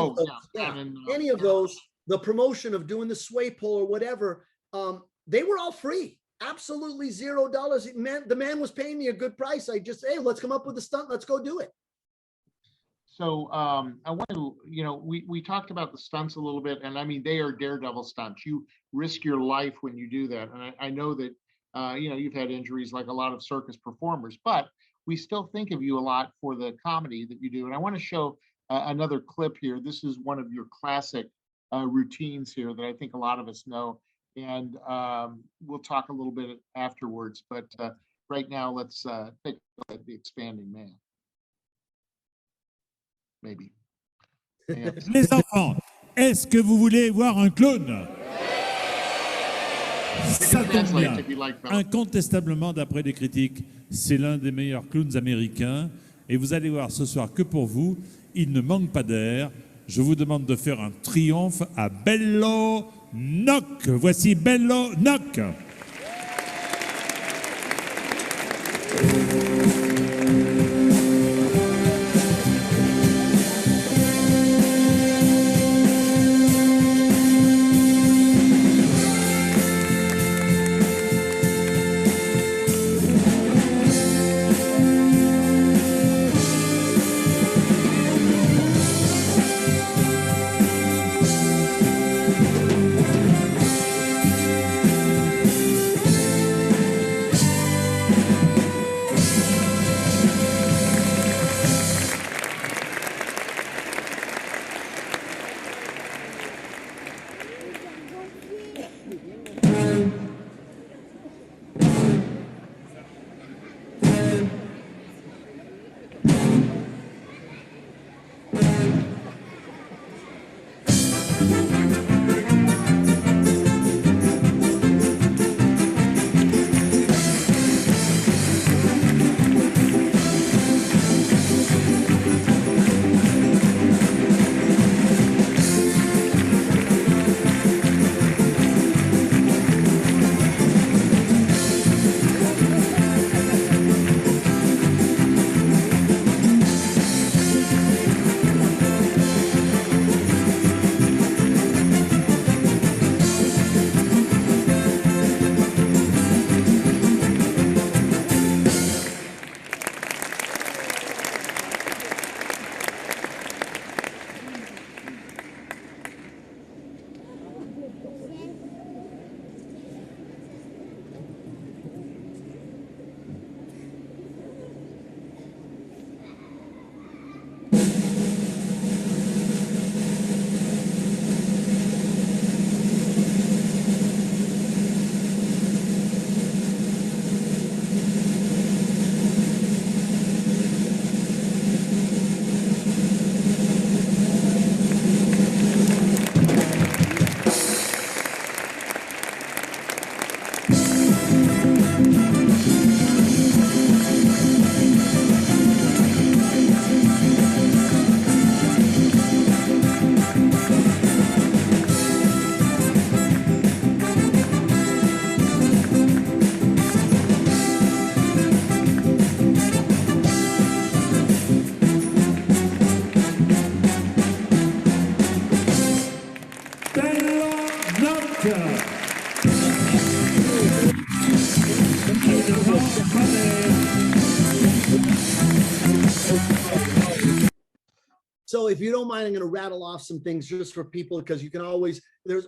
of those, the promotion of doing the sway pole or whatever, they were all free. Absolutely $0. The man was paying me a good price. I just, hey, let's come up with a stunt. Let's go do it. So I want to, we talked about the stunts a little bit, and I mean, they are Daredevil stunts. You risk your life when you do that. And I know that, you've had injuries like a lot of circus performers, but we still think of you a lot for the comedy that you do. And I want to show another clip here. This is one of your classic routines here that I think a lot of us know. And we'll talk a little bit afterwards. But right now, let's take a look at the Expanding Man. Maybe. Les enfants, est-ce que vous voulez voir un clown? Ça tombe bien. Incontestablement, d'après les critiques, c'est l'un des meilleurs clowns américains. Et vous allez voir ce soir que pour vous, il ne manque pas d'air. Je vous demande de faire un triomphe à Bello Nock. Voici Bello Nock. So if you don't mind, I'm going to rattle off some things just for people, because you can always, there's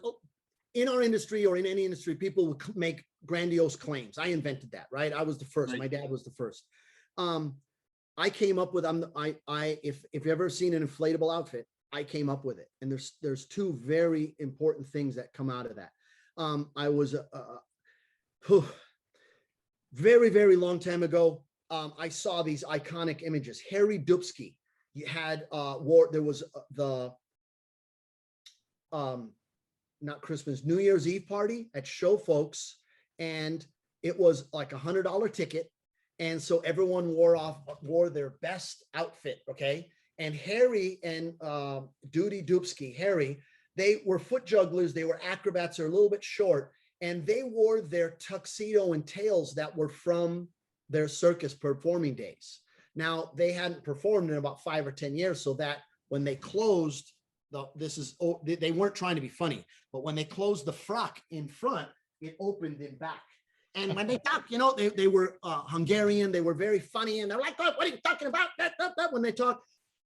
in our industry or in any industry, people will make grandiose claims. I invented that, right? I was the first. Right. My dad was the first. I came up with, if you've ever seen an inflatable outfit, I came up with it. And there's two very important things that come out of that. I was very, very long time ago. I saw these iconic images. Harry Dupsky, he had there was not Christmas, New Year's Eve party at Show Folks, and it was like $100 ticket. And so everyone wore their best outfit, okay? And Harry and Duty Dupsky, Harry, they were foot jugglers, they were acrobats, they're a little bit short, and they wore their tuxedo and tails that were from their circus performing days. Now, they hadn't performed in about 5 or 10 years, so that when they closed, they weren't trying to be funny, but when they closed the frock in front, it opened in back. And when they talk, you know, they were Hungarian, they were very funny, and they're like, oh, what are you talking about? That when they talk.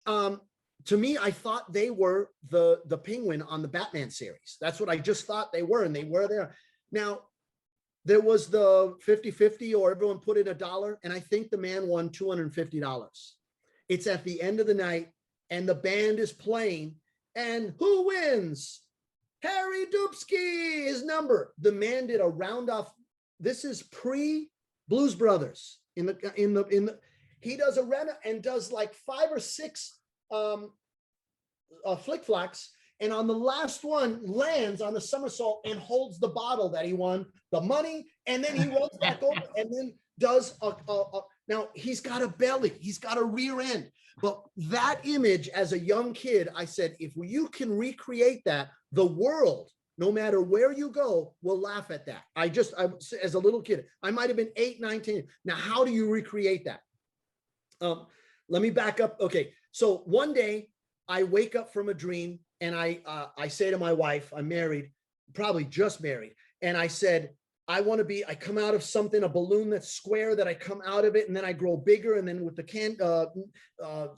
To me, I thought they were the penguin on the Batman series. That's what I just thought they were, and they were there. Now, there was the 50-50, or everyone put in $1, and I think the man won $250. It's at the end of the night, and the band is playing, and who wins? Harry Dupsky, his number. The man did a round off. This is pre Blues Brothers. He does a run and does like 5 or 6 flick flocks, and on the last one lands on the somersault and holds the bottle that he won, the money, and then he runs back over and then does now he's got a belly, he's got a rear end. But that image as a young kid, I said, if you can recreate that, the world, no matter where you go, will laugh at that. I as a little kid, I might have been 8, 9, 10. Now, how do you recreate that? Let me back up. Okay. So one day I wake up from a dream, and I say to my wife, I'm married, probably just married. And I said, I come out of something, a balloon that's square, that I come out of it, and then I grow bigger. And then with the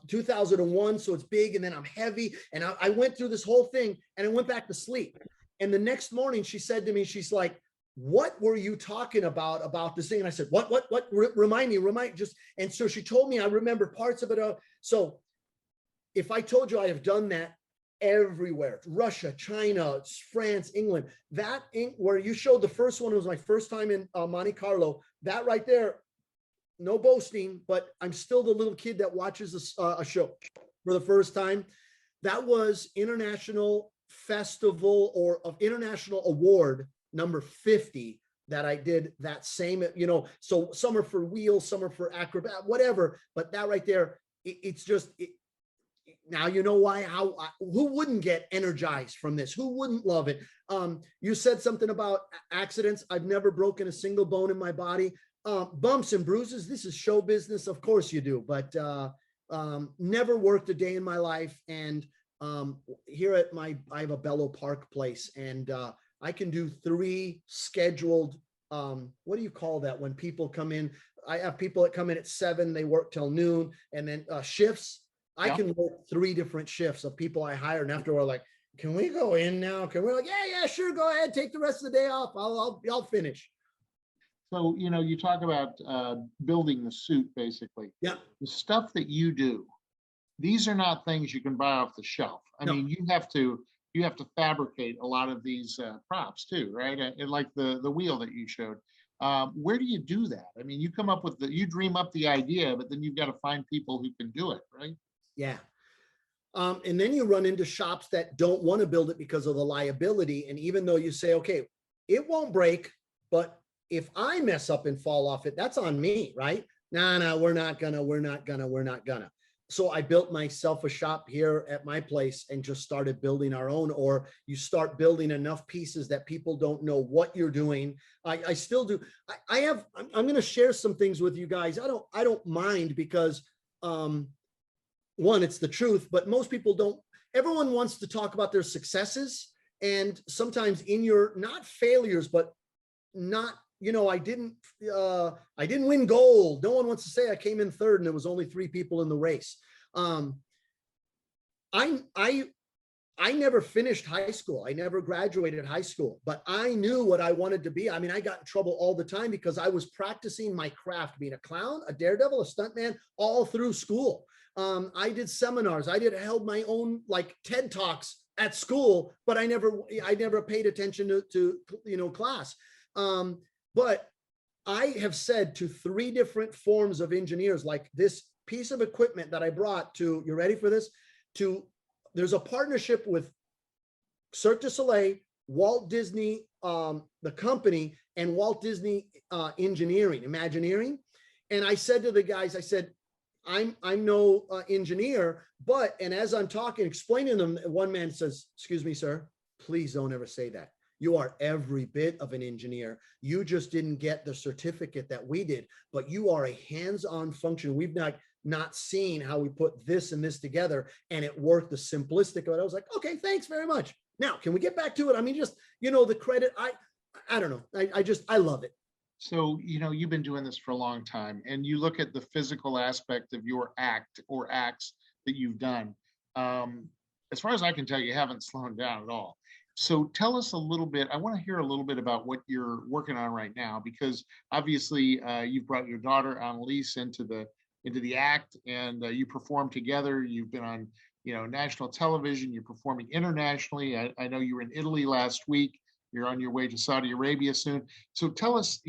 2001, so it's big, and then I'm heavy. And I went through this whole thing, and I went back to sleep. And the next morning she said to me, she's like, what were you talking about this thing? And I said, what, remind me. And so she told me, I remember parts of it. So if I told you I have done that everywhere, Russia, China, France, England, where you showed the first one, it was my first time in Monte Carlo, that right there, no boasting, but I'm still the little kid that watches a show for the first time. That was International Festival or of International Award number 50 that I did that same, you know, so some are for wheels, some are for acrobat, whatever, but that right there, it's just, now you know why, who wouldn't get energized from this? Who wouldn't love it? You said something about accidents. I've never broken a single bone in my body. Bumps and bruises, this is show business, of course you do, but never worked a day in my life. And here at I have a Bello Park place, and I can do 3 scheduled, what do you call that when people come in? I have people that come in at 7, they work till noon, and then shifts. I can work 3 different shifts of people I hire, and after we're like, can we go in now? Can we? Like, yeah, sure, go ahead, take the rest of the day off. I'll finish. So, you know, you talk about building the suit, basically. Yeah. The stuff that you do, these are not things you can buy off the shelf. I mean, you have to fabricate a lot of these props too, right? And like the wheel that you showed. Where do you do that? I mean, you come up with you dream up the idea, but then you've got to find people who can do it, right? Yeah. And then you run into shops that don't want to build it because of the liability. And even though you say, okay, it won't break, but if I mess up and fall off it, that's on me, right? No, we're not gonna. So I built myself a shop here at my place and just started building our own. Or you start building enough pieces that people don't know what you're doing. I still do. I'm going to share some things with you guys. I don't mind because, one, it's the truth, but most people don't. Everyone wants to talk about their successes, and sometimes in your not failures, but not, you know, I didn't win gold. No one wants to say I came in 3rd and there was only 3 people in the race. I never finished high school. I never graduated high school, but I knew what I wanted to be. I mean, I got in trouble all the time because I was practicing my craft, being a clown, a daredevil, a stuntman, all through school. I did seminars. I held my own like TED Talks at school, but I never paid attention to class. But I have said to 3 different forms of engineers, like this piece of equipment that I brought to, you ready for this? There's a partnership with Cirque du Soleil, Walt Disney, the company, and Walt Disney Imagineering. And I said to the guys, I said, I'm no engineer, and as I'm talking, explaining to them, one man says, "Excuse me, sir, please don't ever say that. You are every bit of an engineer. You just didn't get the certificate that we did, but you are a hands-on function. We've not seen how we put this and this together, and it worked the simplistic of it." I was like, okay, thanks very much. Now, can we get back to it? I mean, just, the credit, I don't know. I love it. So, you've been doing this for a long time, and you look at the physical aspect of your act or acts that you've done. As far as I can tell, you haven't slowed down at all. So tell us a little bit. I want to hear a little bit about what you're working on right now, because obviously you've brought your daughter Annalise into the act, and you perform together. You've been on, national television. You're performing internationally. I know you were in Italy last week. You're on your way to Saudi Arabia soon. So tell us,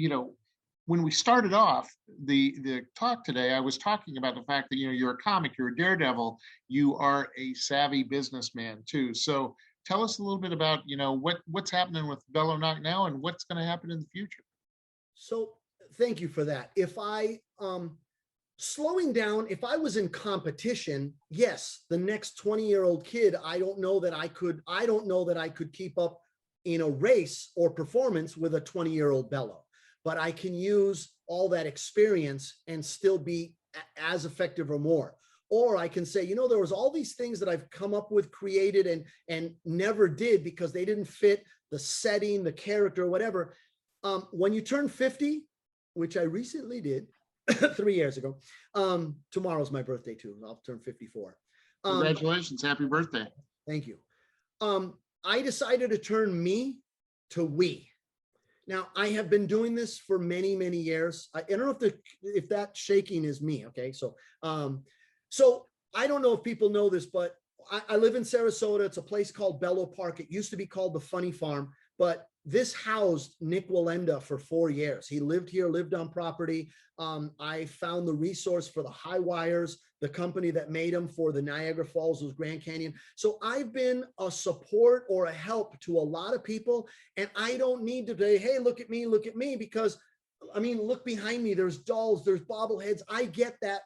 when we started off the talk today, I was talking about the fact that, you're a comic, you're a daredevil, you are a savvy businessman too. So tell us a little bit about, what's happening with Bello Nock now and what's going to happen in the future. So thank you for that. If I, slowing down, if I was in competition, yes, the next 20-year-old kid, I don't know that I could keep up in a race or performance with a 20-year-old Bello, but I can use all that experience and still be as effective or more. Or I can say, there was all these things that I've come up with, created, and never did because they didn't fit the setting, the character, whatever. When you turn 50, which I recently did 3 years ago, tomorrow's my birthday too. I'll turn 54. Congratulations. Happy birthday. Thank you. I decided to turn me to we. Now, I have been doing this for many, many years. I don't know if that shaking is me. Okay. So I don't know if people know this, but I live in Sarasota. It's a place called Bello Park. It used to be called the Funny Farm, but this housed Nick Wallenda for 4 years. He lived here, lived on property. I found the resource for the high wires, the company that made them for the Niagara Falls, was Grand Canyon. So I've been a support or a help to a lot of people. And I don't need to say, hey, look at me, because I mean, look behind me, there's dolls, there's bobbleheads. I get that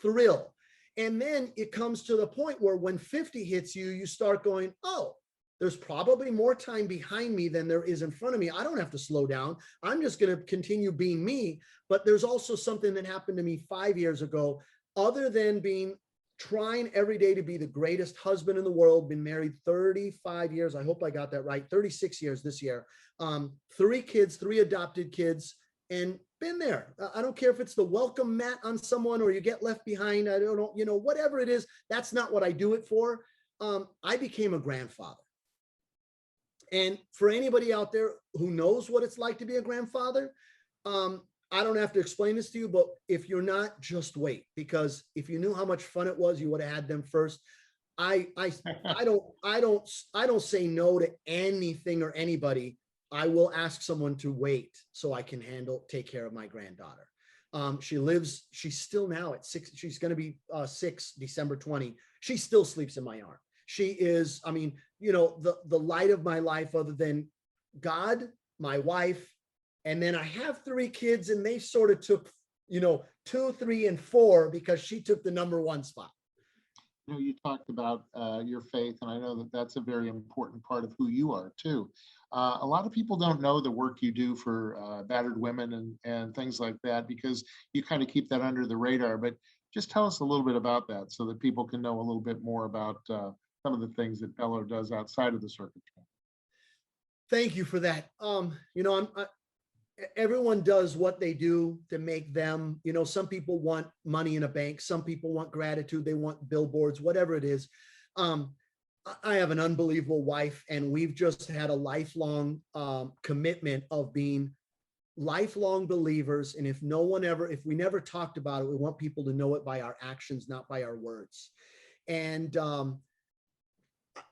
thrill. And then it comes to the point where when 50 hits you, you start going, oh, there's probably more time behind me than there is in front of me. I don't have to slow down. I'm just going to continue being me. But there's also something that happened to me 5 years ago, other than trying every day to be the greatest husband in the world, been married 35 years. I hope I got that right. 36 years this year. 3 kids, 3 adopted kids, and been there. I don't care if it's the welcome mat on someone or you get left behind. I don't know, whatever it is, that's not what I do it for. I became a grandfather. And for anybody out there who knows what it's like to be a grandfather, I don't have to explain this to you, but if you're not, just wait, because if you knew how much fun it was, you would have had them first. I don't say no to anything or anybody. I will ask someone to wait so I can take care of my granddaughter. She's still now at 6. She's going to be 6 December 20. She still sleeps in my arm. She is, the light of my life, other than God, my wife. And then I have 3 kids, and they sort of took, 2, 3, and 4, because she took the number 1 spot. You talked about your faith, and I know that that's a very important part of who you are too. A lot of people don't know the work you do for battered women and things like that, because you kind of keep that under the radar. But just tell us a little bit about that so that people can know a little bit more about some of the things that Bello does outside of the circuit. Thank you for that. Everyone does what they do to make them, some people want money in a bank. Some people want gratitude. They want billboards, whatever it is. I have an unbelievable wife, and we've just had a lifelong commitment of being lifelong believers. And if we never talked about it, we want people to know it by our actions, not by our words. And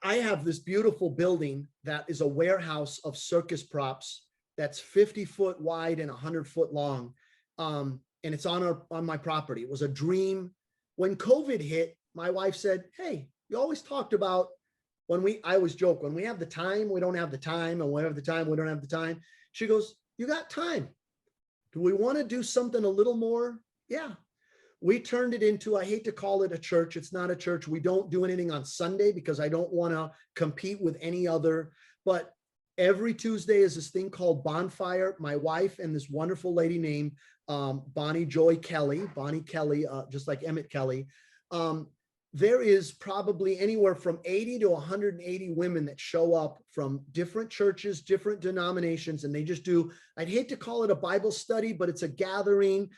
I have this beautiful building that is a warehouse of circus props that's 50 foot wide and 100 foot long. And it's on my property. It was a dream. When COVID hit, my wife said, hey, you always talked about I always joke, when we have the time, we don't have the time. And when we have the time, we don't have the time. She goes, you got time. Do we want to do something a little more? Yeah. We turned it into, I hate to call it a church. It's not a church. We don't do anything on Sunday because I don't want to compete with any other, but every Tuesday is this thing called Bonfire. My wife and this wonderful lady named Bonnie Kelly, just like Emmett Kelly. There is probably anywhere from 80 to 180 women that show up from different churches, different denominations, and they just do, I'd hate to call it a Bible study, but it's a gathering.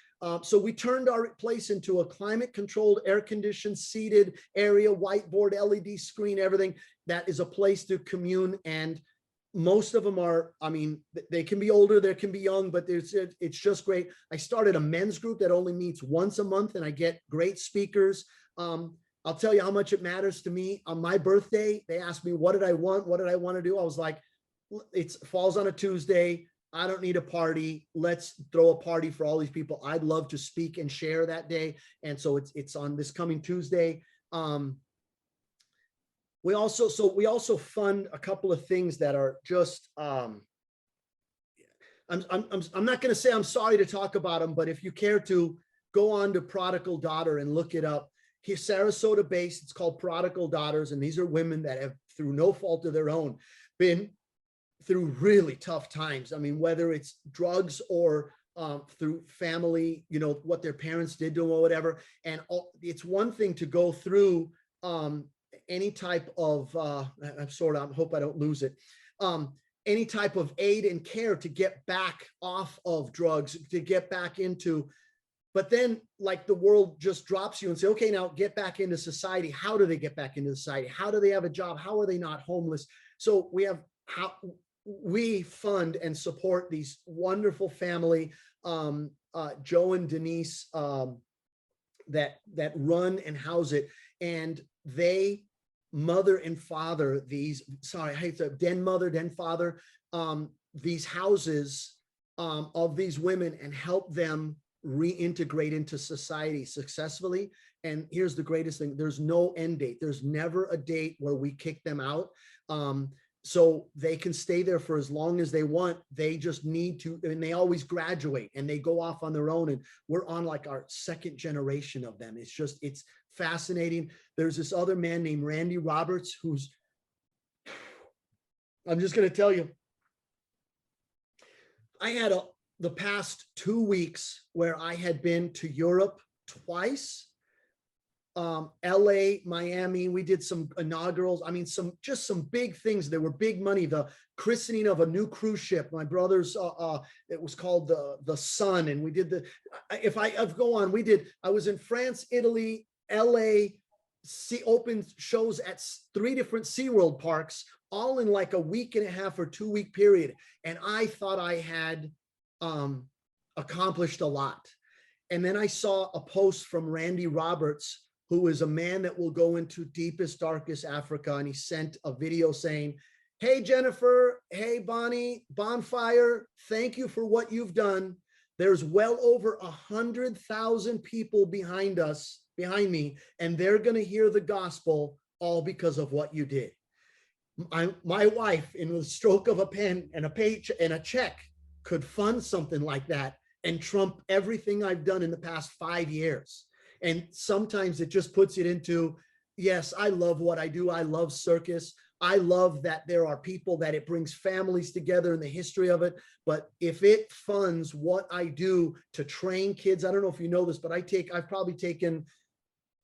So we turned our place into a climate-controlled, air-conditioned, seated area, whiteboard, LED screen, everything. That is a place to commune. And most of them are, I mean, they can be older, they can be young, but it's just great. I started a men's group that only meets once a month, and I get great speakers. I'll tell you how much it matters to me. On my birthday, they asked me, what did I want? What did I want to do? I was like, it falls on a Tuesday. I don't need a party. Let's throw a party for all these people. I'd love to speak and share that day. And so it's on this coming Tuesday. We also fund a couple of things that are just, I'm not going to say I'm sorry to talk about them, but if you care to go on to Prodigal Daughter and look it up. Here, Sarasota based, it's called Prodigal Daughters. And these are women that have, through no fault of their own, been through really tough times. I mean, whether it's drugs or through family, you know, what their parents did to them or whatever. And it's one thing to go through any type of, I hope I don't lose it. Any type of aid and care to get back off of drugs, to get back into. But then like the world just drops you and say, okay, now get back into society. How do they get back into society? How do they have a job? How are they not homeless? So we fund and support these wonderful family, Joe and Denise, that run and house it. And they mother and father these, den mother, den father, these houses of these women and help them reintegrate into society successfully. And here's the greatest thing. There's no end date. There's never a date where we kick them out. So they can stay there for as long as they want. They just need to, and they always graduate and they go off on their own. And we're on like our second generation of them. It's fascinating. There's this other man named Randy Roberts, I'm just going to tell you, I had the past 2 weeks where I had been to Europe twice, LA, Miami. We did some inaugurals. I mean, some big things. There were big money. The christening of a new cruise ship. My brother's, it was called the Sun. And we did I was in France, Italy, LA, open shows at 3 different SeaWorld parks, all in like a week and a half or 2 week period. And I thought I had accomplished a lot. And then I saw a post from Randy Roberts, who is a man that will go into deepest, darkest Africa. And he sent a video saying, hey, Jennifer, hey, Bonnie, Bonfire, thank you for what you've done. There's well over 100,000 people behind me, and they're going to hear the gospel all because of what you did. My wife, in the stroke of a pen and a page and a check, could fund something like that and trump everything I've done in the past 5 years. And sometimes it just puts it into, yes, I love what I do. I love circus. I love that there are people that it brings families together in the history of it. But if it funds what I do to train kids, I don't know if you know this, but I've probably taken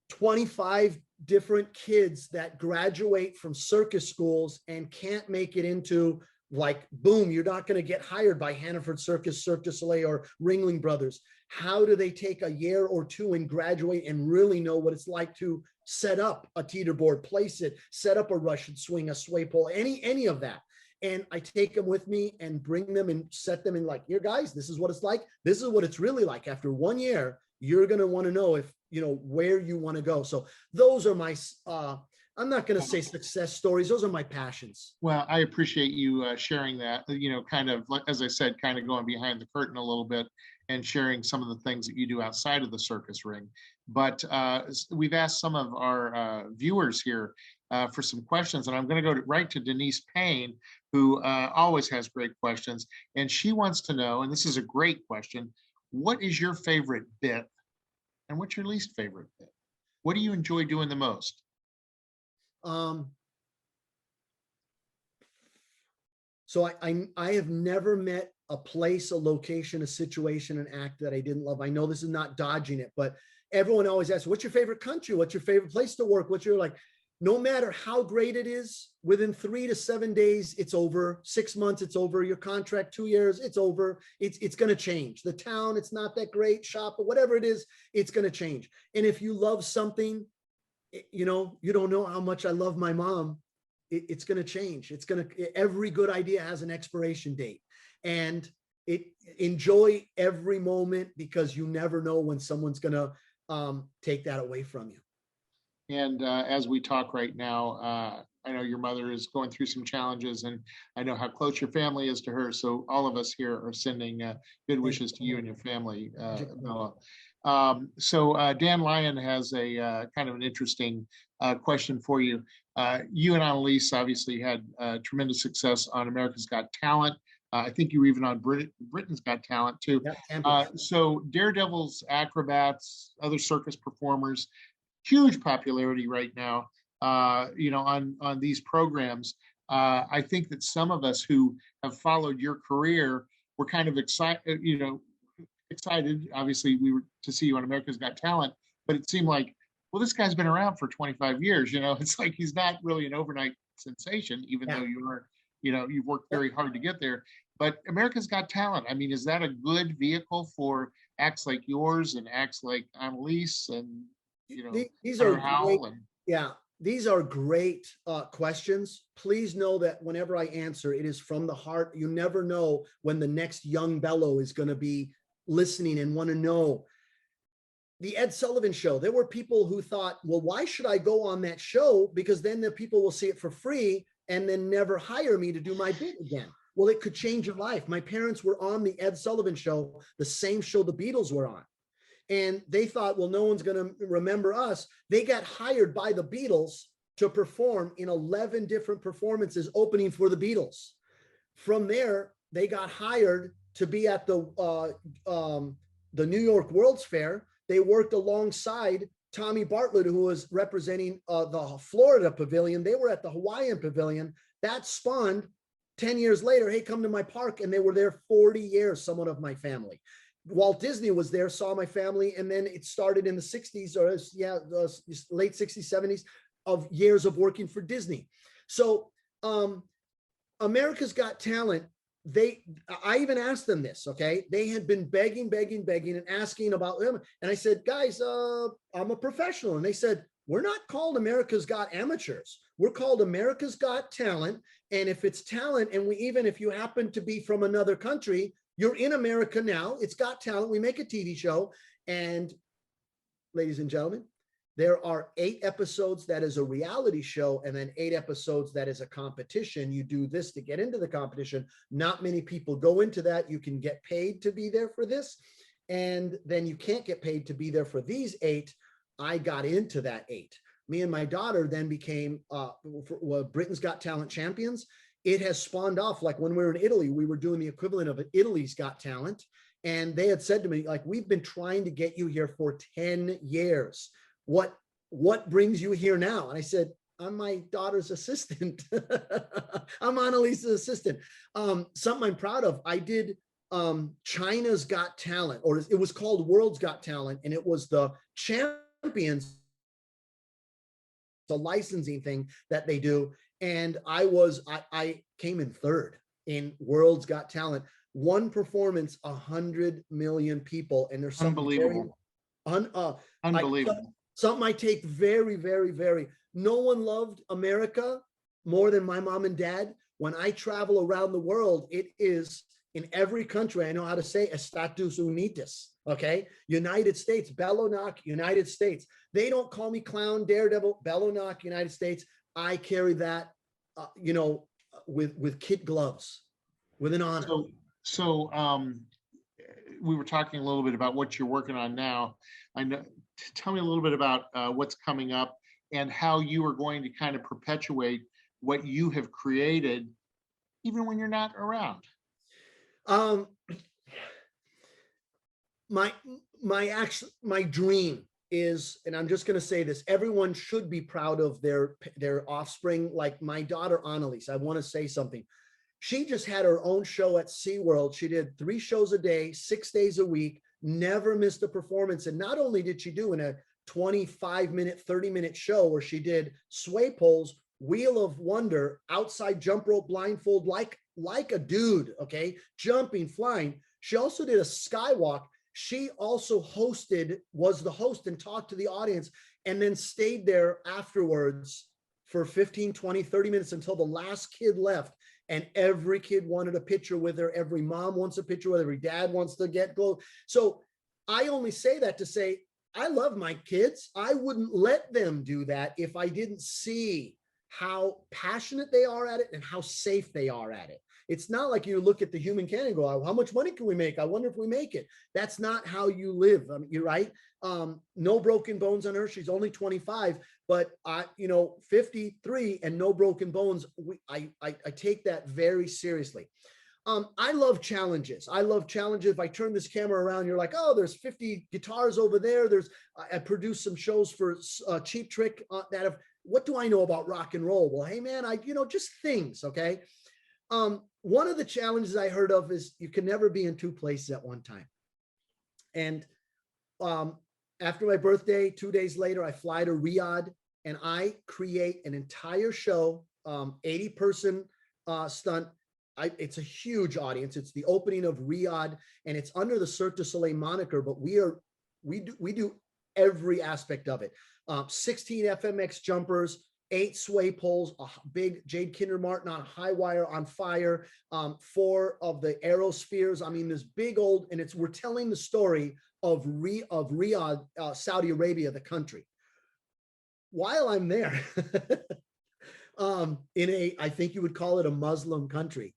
25 different kids that graduate from circus schools and can't make it into, like, boom, you're not going to get hired by Hannaford Circus, Cirque du Soleil, or Ringling Brothers. How do they take a year or two and graduate and really know what it's like to set up a teeter board, place it, set up a Russian swing, a sway pole, any of that? And I take them with me and bring them and set them in, like, here, guys, this is what it's like. This is what it's really like. After 1 year, you're going to want to know if, you know, where you want to go. So those are my, I'm not going to say success stories. Those are my passions. Well, I appreciate you sharing that, you know, kind of, as I said, kind of going behind the curtain a little bit and sharing some of the things that you do outside of the circus ring. But we've asked some of our viewers here for some questions, and I'm going to go right to Denise Payne, who always has great questions. And she wants to know, and this is a great question, what is your favorite bit and what's your least favorite bit? What do you enjoy doing the most? So I have never met a place, a location, a situation, an act that I didn't love. I know this is not dodging it, but everyone always asks, what's your favorite country? What's your favorite place to work? What's your, like, no matter how great it is, within 3 to 7 days, it's over. 6 months, it's over. Your contract, 2 years, it's over. It's going to change. The town, it's not that great. Shop, or whatever it is, it's going to change. And if you love something, you know, you don't know how much I love my mom. It's going to change. It's going to, every good idea has an expiration date, and enjoy every moment, because you never know when someone's going to take that away from you. And as we talk right now, I know your mother is going through some challenges, and I know how close your family is to her. So all of us here are sending good wishes to you and your family, Bella. So Dan Lyon has a kind of an interesting question for you. You and Annalise obviously had tremendous success on America's Got Talent. I think you were even on Britain's Got Talent too. Yeah, so Daredevils, acrobats, other circus performers, huge popularity right now, you know, on these programs. I think that some of us who have followed your career were kind of excited, you know, obviously we were to see you on America's Got Talent, but it seemed like, well, this guy's been around for 25 years, you know, it's like he's not really an overnight sensation, even though you are, you know, you've worked very hard to get there. But America's Got Talent, I mean, is that a good vehicle for acts like yours and acts like Annalise and, you know, these are great, and... yeah, these are great questions. Please know that whenever I answer, it is from the heart. You never know when the next young Bello is going to be listening and want to know. The Ed Sullivan Show, there were people who thought, well, why should I go on that show? Because then the people will see it for free and then never hire me to do my bit again. Well, it could change your life. My parents were on the Ed Sullivan Show, the same show the Beatles were on. And they thought, well, no one's going to remember us. They got hired by the Beatles to perform in 11 different performances opening for the Beatles. From there, they got hired to be at the New York World's Fair. They worked alongside Tommy Bartlett, who was representing the Florida Pavilion. They were at the Hawaiian Pavilion. That spawned 10 years later, hey, come to my park. And they were there 40 years, someone of my family. Walt Disney was there, saw my family, and then it started in the 60s, or late 60s, 70s, of years of working for Disney. So America's Got Talent, I even asked them this, okay? They had been begging and asking about them. And I said, guys, I'm a professional. And they said, we're not called America's Got Amateurs. We're called America's Got Talent. And if it's talent, and even if you happen to be from another country, you're in America now. It's Got Talent. We make a TV show. And ladies and gentlemen, there are 8 episodes that is a reality show, and then 8 episodes that is a competition. You do this to get into the competition. Not many people go into that. You can get paid to be there for this, and then you can't get paid to be there for these 8. I got into that 8. Me and my daughter then became Britain's Got Talent champions. It has spawned off, like when we were in Italy, we were doing the equivalent of Italy's Got Talent. And they had said to me, like, we've been trying to get you here for 10 years. What brings you here now? And I said, I'm my daughter's assistant. I'm Annalise's assistant. Something I'm proud of. I did China's Got Talent, or it was called World's Got Talent. And it was the champions, the licensing thing that they do. And I came in 3rd in World's Got Talent. one performance, 100 million people. And there's something Unbelievable. Unbelievable. Something I take very, very, very, no one loved America more than my mom and dad. When I travel around the world, it is in every country. I know how to say Estatus Unidos. Okay. United States, Bello Nock, United States. They don't call me clown, Daredevil, Bello Nock, United States. I carry that, with kid gloves, with an honor. So we were talking a little bit about what you're working on now. I know. Tell me a little bit about what's coming up and how you are going to kind of perpetuate what you have created, even when you're not around. My dream is, and I'm just going to say this, everyone should be proud of their offspring. Like my daughter, Annalise, I want to say something. She just had her own show at SeaWorld. She did 3 shows a day, 6 days a week, never missed a performance. And not only did she do in a 25-minute, 30-minute show where she did sway poles, wheel of wonder, outside jump rope blindfold, like a dude, okay, jumping, flying. She also did a skywalk. She also was the host and talked to the audience, and then stayed there afterwards for 15, 20, 30 minutes until the last kid left. And every kid wanted a picture with her. Every mom wants a picture with her. Every dad wants to get gold. So I only say that to say, I love my kids. I wouldn't let them do that if I didn't see how passionate they are at it and how safe they are at it. It's not like you look at the human can and go, how much money can we make? I wonder if we make it. That's not how you live. I mean, you're right. No broken bones on her. She's only 25, but 53 and no broken bones. I take that very seriously. I love challenges. If I turn this camera around, you're like, oh, there's 50 guitars over there. I produced some shows for Cheap Trick what do I know about rock and roll? Well, hey man, just things. Okay. One of the challenges I heard of is you can never be in 2 places at one time. And after my birthday, 2 days later, I fly to Riyadh and I create an entire show, 80-person stunt. It's a huge audience. It's the opening of Riyadh, and it's under the Cirque du Soleil moniker, but we do every aspect of it. 16 FMX jumpers, 8 sway poles, a big Jade Kinder Martin on high wire on fire, 4 of the aerospheres. I mean, this big old, and we're telling the story of Riyadh, Saudi Arabia, the country. While I'm there, I think you would call it a Muslim country,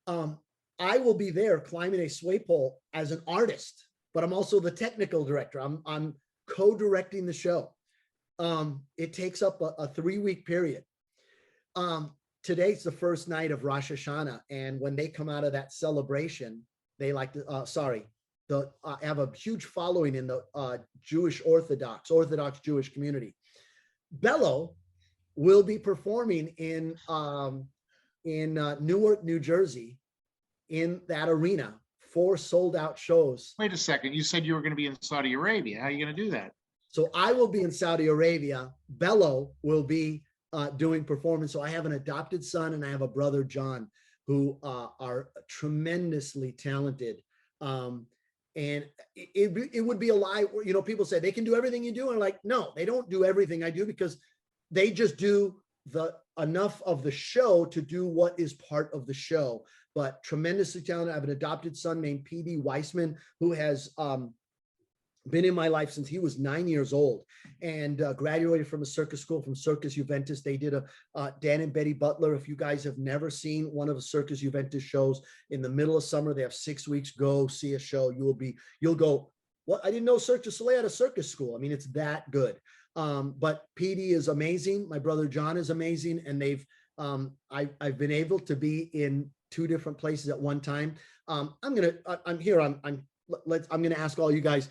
I will be there climbing a sway pole as an artist, but I'm also the technical director. I'm co-directing the show. It takes up a 3-week period. Today's the first night of Rosh Hashanah, and when they come out of that celebration, they like to, have a huge following in the Jewish Orthodox Jewish community. Bello will be performing in Newark, New Jersey, in that arena, 4 sold-out shows. Wait a second, you said you were going to be in Saudi Arabia. How are you going to do that? So I will be in Saudi Arabia. Bello will be doing performance. So I have an adopted son and I have a brother, John, who are tremendously talented. And it would be a lie. People say they can do everything you do. And like, no, they don't do everything I do, because they just do enough of the show to do what is part of the show. But tremendously talented. I have an adopted son named P.D. Weissman, who has been in my life since he was 9 years old, and graduated from a circus school, from Circus Juventus. They did a Dan and Betty Butler. If you guys have never seen one of the Circus Juventus shows, in the middle of summer, they have 6 weeks. Go see a show. You'll go, what? I didn't know Cirque du Soleil had a circus school. I mean, it's that good. But PD is amazing. My brother John is amazing, and I've been able to be in 2 different places at one time. I'm gonna ask all you guys.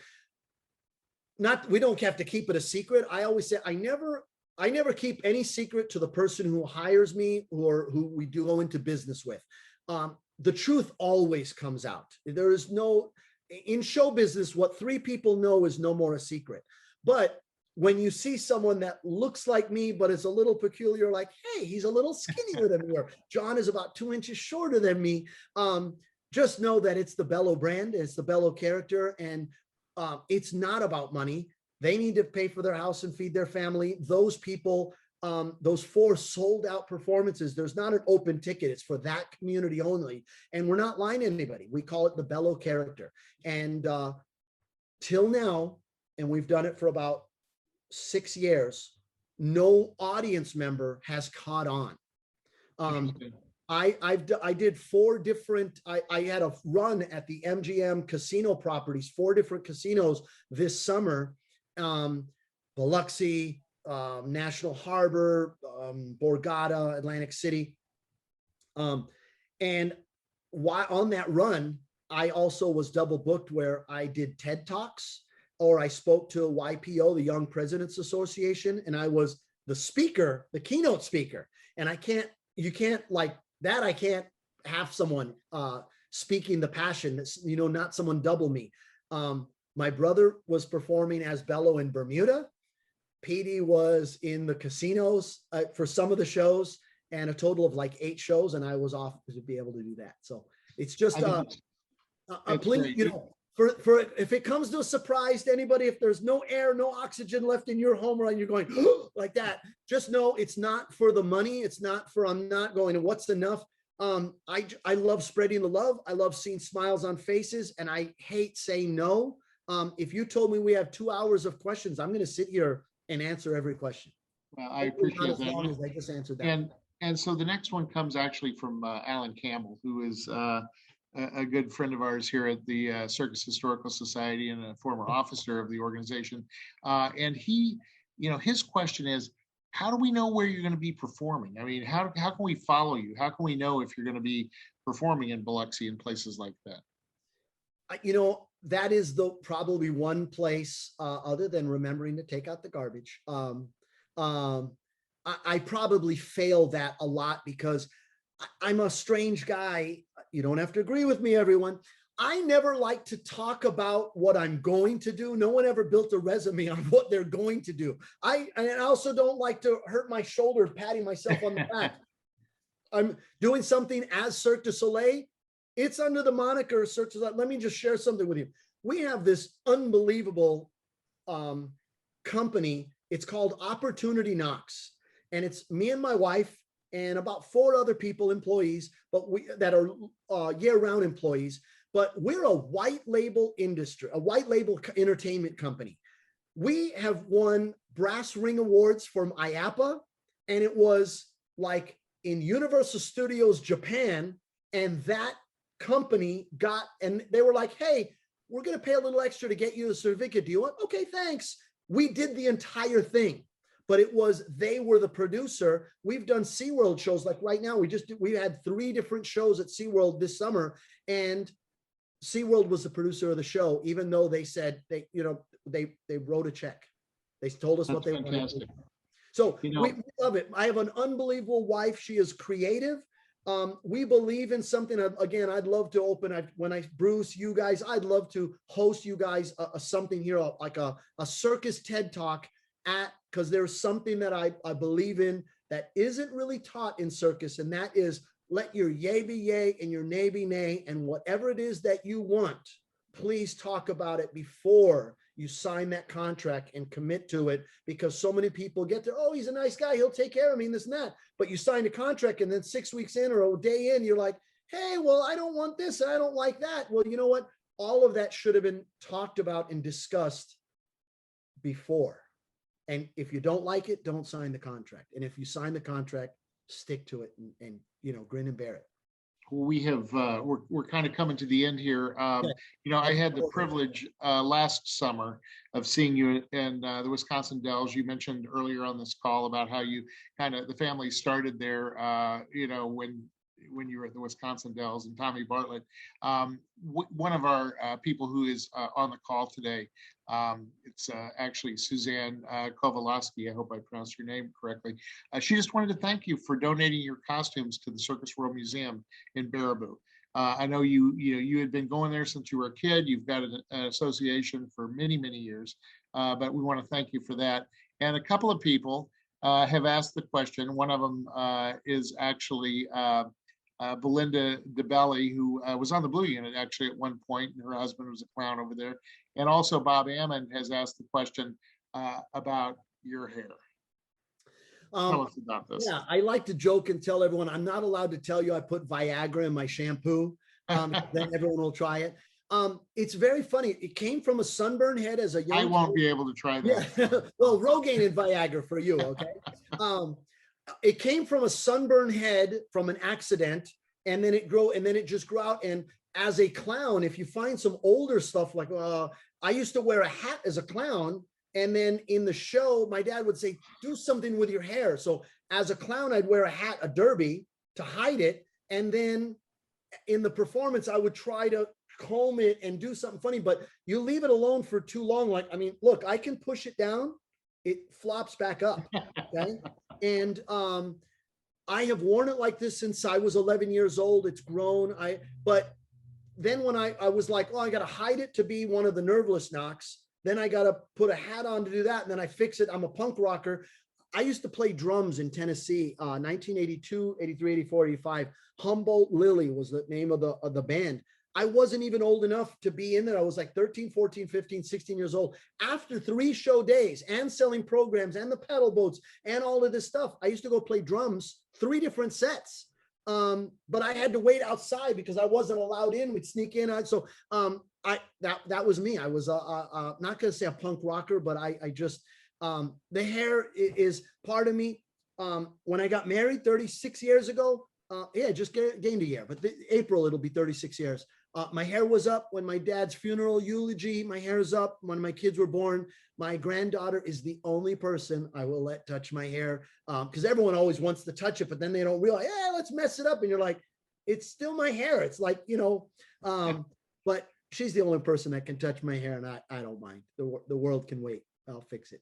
We don't have to keep it a secret. I always say I never keep any secret to the person who hires me or who we do go into business with. The truth always comes out. There is in show business, what 3 people know is no more a secret. But when you see someone that looks like me, but is a little peculiar, like, hey, he's a little skinnier than me, or John is about 2 inches shorter than me. just know that it's the Bello brand, it's the Bello character, and it's not about money. They need to pay for their house and feed their family. Those people, those 4 sold out performances, there's not an open ticket. It's for that community only. And we're not lying to anybody. We call it the Bello character. And till now, and we've done it for about 6 years, no audience member has caught on. I did 4 different, I had a run at the MGM casino properties, 4 different casinos this summer, Biloxi, National Harbor, Borgata, Atlantic City. And while on that run, I also was double booked where I did TED Talks, or I spoke to YPO, the Young Presidents Association, and I was the speaker, the keynote speaker. And you can't like that. I can't have someone speaking the passion, not someone double me. My brother was performing as Bello in Bermuda. PD was in the casinos for some of the shows, and a total of like 8 shows. And I was off to be able to do that. So it's just, please, for if it comes to a surprise to anybody, if there's no air, no oxygen left in your home run, you're going like that, just know it's not for the money. It's not for, I'm not going to what's enough. I love spreading the love. I love seeing smiles on faces, and I hate saying no. If you told me we have 2 hours of questions, I'm going to sit here and answer every question. Well, I appreciate that. Long as I just answered that. And so the next one comes actually from Alan Campbell, who is a good friend of ours here at the Circus Historical Society and a former officer of the organization. And he, his question is, how do we know where you're going to be performing? I mean, how can we follow you? How can we know if you're going to be performing in Biloxi and places like that? That is the probably one place other than remembering to take out the garbage. I probably fail that a lot because I'm a strange guy. You don't have to agree with me, everyone. I never like to talk about what I'm going to do. No one ever built a resume on what they're going to do. I also don't like to hurt my shoulder patting myself on the back. I'm doing something as Cirque du Soleil. It's under the moniker Cirque du Soleil. Let me just share something with you. We have this unbelievable company. It's called Opportunity Knocks. And it's me and my wife and about 4 other people, employees, but that are year-round employees. But we're a white label industry, a white label entertainment company. We have won brass ring awards from IAPA, and it was like in Universal Studios Japan, and that company and they were like, hey, we're going to pay a little extra to get you the certificate. Do you want? Okay, thanks. We did the entire thing, but they were the producer. We've done SeaWorld shows. Like right now, we had 3 different shows at SeaWorld this summer, and SeaWorld was the producer of the show, even though they said they wrote a check. They told us what they wanted. So we love it. I have an unbelievable wife. She is creative. We believe in something. Again, I'd love to open. Bruce, you guys, I'd love to host you guys something here, like a circus TED Talk because there's something that I believe in that isn't really taught in circus, and that is let your yay be yay and your nay be nay, and whatever it is that you want, please talk about it before you sign that contract and commit to it, because so many people get there, oh, he's a nice guy, he'll take care of me and this and that. But you sign a contract and then 6 weeks in or a day in, you're like, hey, well, I don't want this and I don't like that. Well, you know what? All of that should have been talked about and discussed before. And if you don't like it, don't sign the contract. And if you sign the contract, stick to it and grin and bear it. We have we're kind of coming to the end here. I had the privilege last summer of seeing you in the Wisconsin Dells. You mentioned earlier on this call about how you the family started there, when you were at the Wisconsin Dells, and Tommy Bartlett, one of our people who is on the call today. It's actually Suzanne Kowalowski. I hope I pronounced your name correctly. She just wanted to thank you for donating your costumes to the Circus World Museum in Baraboo. I know you had been going there since you were a kid. You've got an association for many, many years, but we want to thank you for that. And a couple of people have asked the question. One of them is actually Belinda DeBelli, who was on the Blue Unit actually at one point, and her husband was a clown over there. And also Bob Ammon has asked the question about your hair. Tell us about this. Yeah, I like to joke and tell everyone I'm not allowed to tell you I put Viagra in my shampoo. Then everyone will try it. It's very funny. It came from a sunburned head as a young I won't be able to try that. Yeah. Well, Rogaine and Viagra for you, okay? It came from a sunburned head from an accident, and then it just grew out. And as a clown, if you find some older stuff, like I used to wear a hat as a clown, and then in the show, my dad would say, do something with your hair. So as a clown, I'd wear a hat, a derby, to hide it. And then in the performance, I would try to comb it and do something funny, but you leave it alone for too long. Like, I mean, look, I can push it down, it flops back up, okay? And I have worn it like this since I was 11 years old. It's grown. But then when I was like, oh, I got to hide it to be one of the nerveless knocks. Then I got to put a hat on to do that. And then I fix it. I'm a punk rocker. I used to play drums in Tennessee, 1982, 83, 84, 85. Humboldt Lily was the name of the band. I wasn't even old enough to be in there. I was like 13, 14, 15, 16 years old. After 3 show days and selling programs and the pedal boats and all of this stuff, I used to go play drums, 3 different sets. But I had to wait outside because I wasn't allowed in. We'd sneak in. So that was me. I was not going to say a punk rocker, but I just, the hair is part of me. When I got married 36 years ago, just gained a year, but April, it'll be 36 years. My hair was up when my dad's funeral eulogy. My hair is up when my kids were born. My granddaughter is the only person I will let touch my hair, because everyone always wants to touch it, but then they don't realize, let's mess it up. And you're like, it's still my hair. It's like, but she's the only person that can touch my hair, and I don't mind. The world can wait. I'll fix it.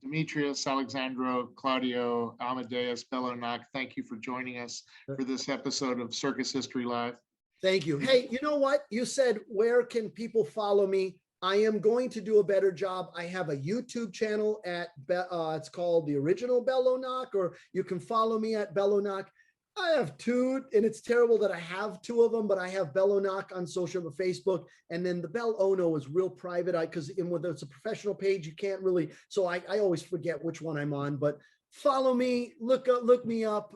Demetrius, Alexandro, Claudio, Amadeus, Bello Nock, thank you for joining us for this episode of Circus History Live. Thank you. Hey, you know what? You said, where can people follow me? I am going to do a better job. I have a YouTube channel at, it's called The Original Bello Nock, or you can follow me at Bello Nock. I have 2, and it's terrible that I have 2 of them, but I have Bello Nock on social, Facebook, and then the Bello No is real private. Because whether it's a professional page, you can't really, so I always forget which one I'm on, but follow me, look me up.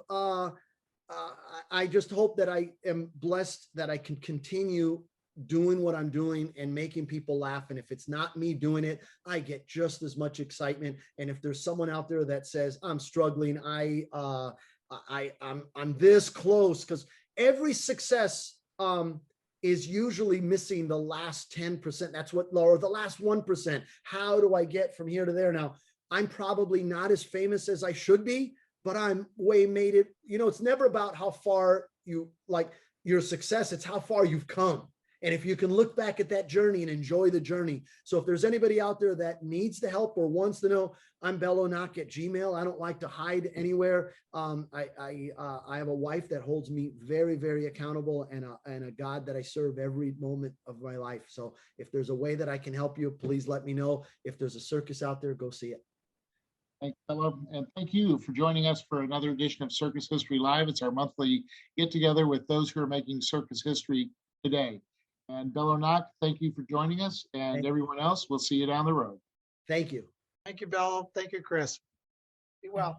I just hope that I am blessed that I can continue doing what I'm doing and making people laugh. And if it's not me doing it, I get just as much excitement. And if there's someone out there that says, I'm struggling, I'm this close, because every success is usually missing the last 10%. That's what, or the last 1%. How do I get from here to there? Now, I'm probably not as famous as I should be, but I'm way made it. It's never about how far you like your success. It's how far you've come. And if you can look back at that journey and enjoy the journey. So if there's anybody out there that needs the help or wants to know, I'm Bello Nock at Gmail. I don't like to hide anywhere. I have a wife that holds me very, very accountable, and a God that I serve every moment of my life. So if there's a way that I can help you, please let me know. If there's a circus out there, go see it. Thanks, Bello, and thank you for joining us for another edition of Circus History Live. It's our monthly get-together with those who are making circus history today. And Bello Nock, thank you for joining us, and everyone else, we'll see you down the road. Thank you. Thank you, Bello. Thank you, Chris. Be well.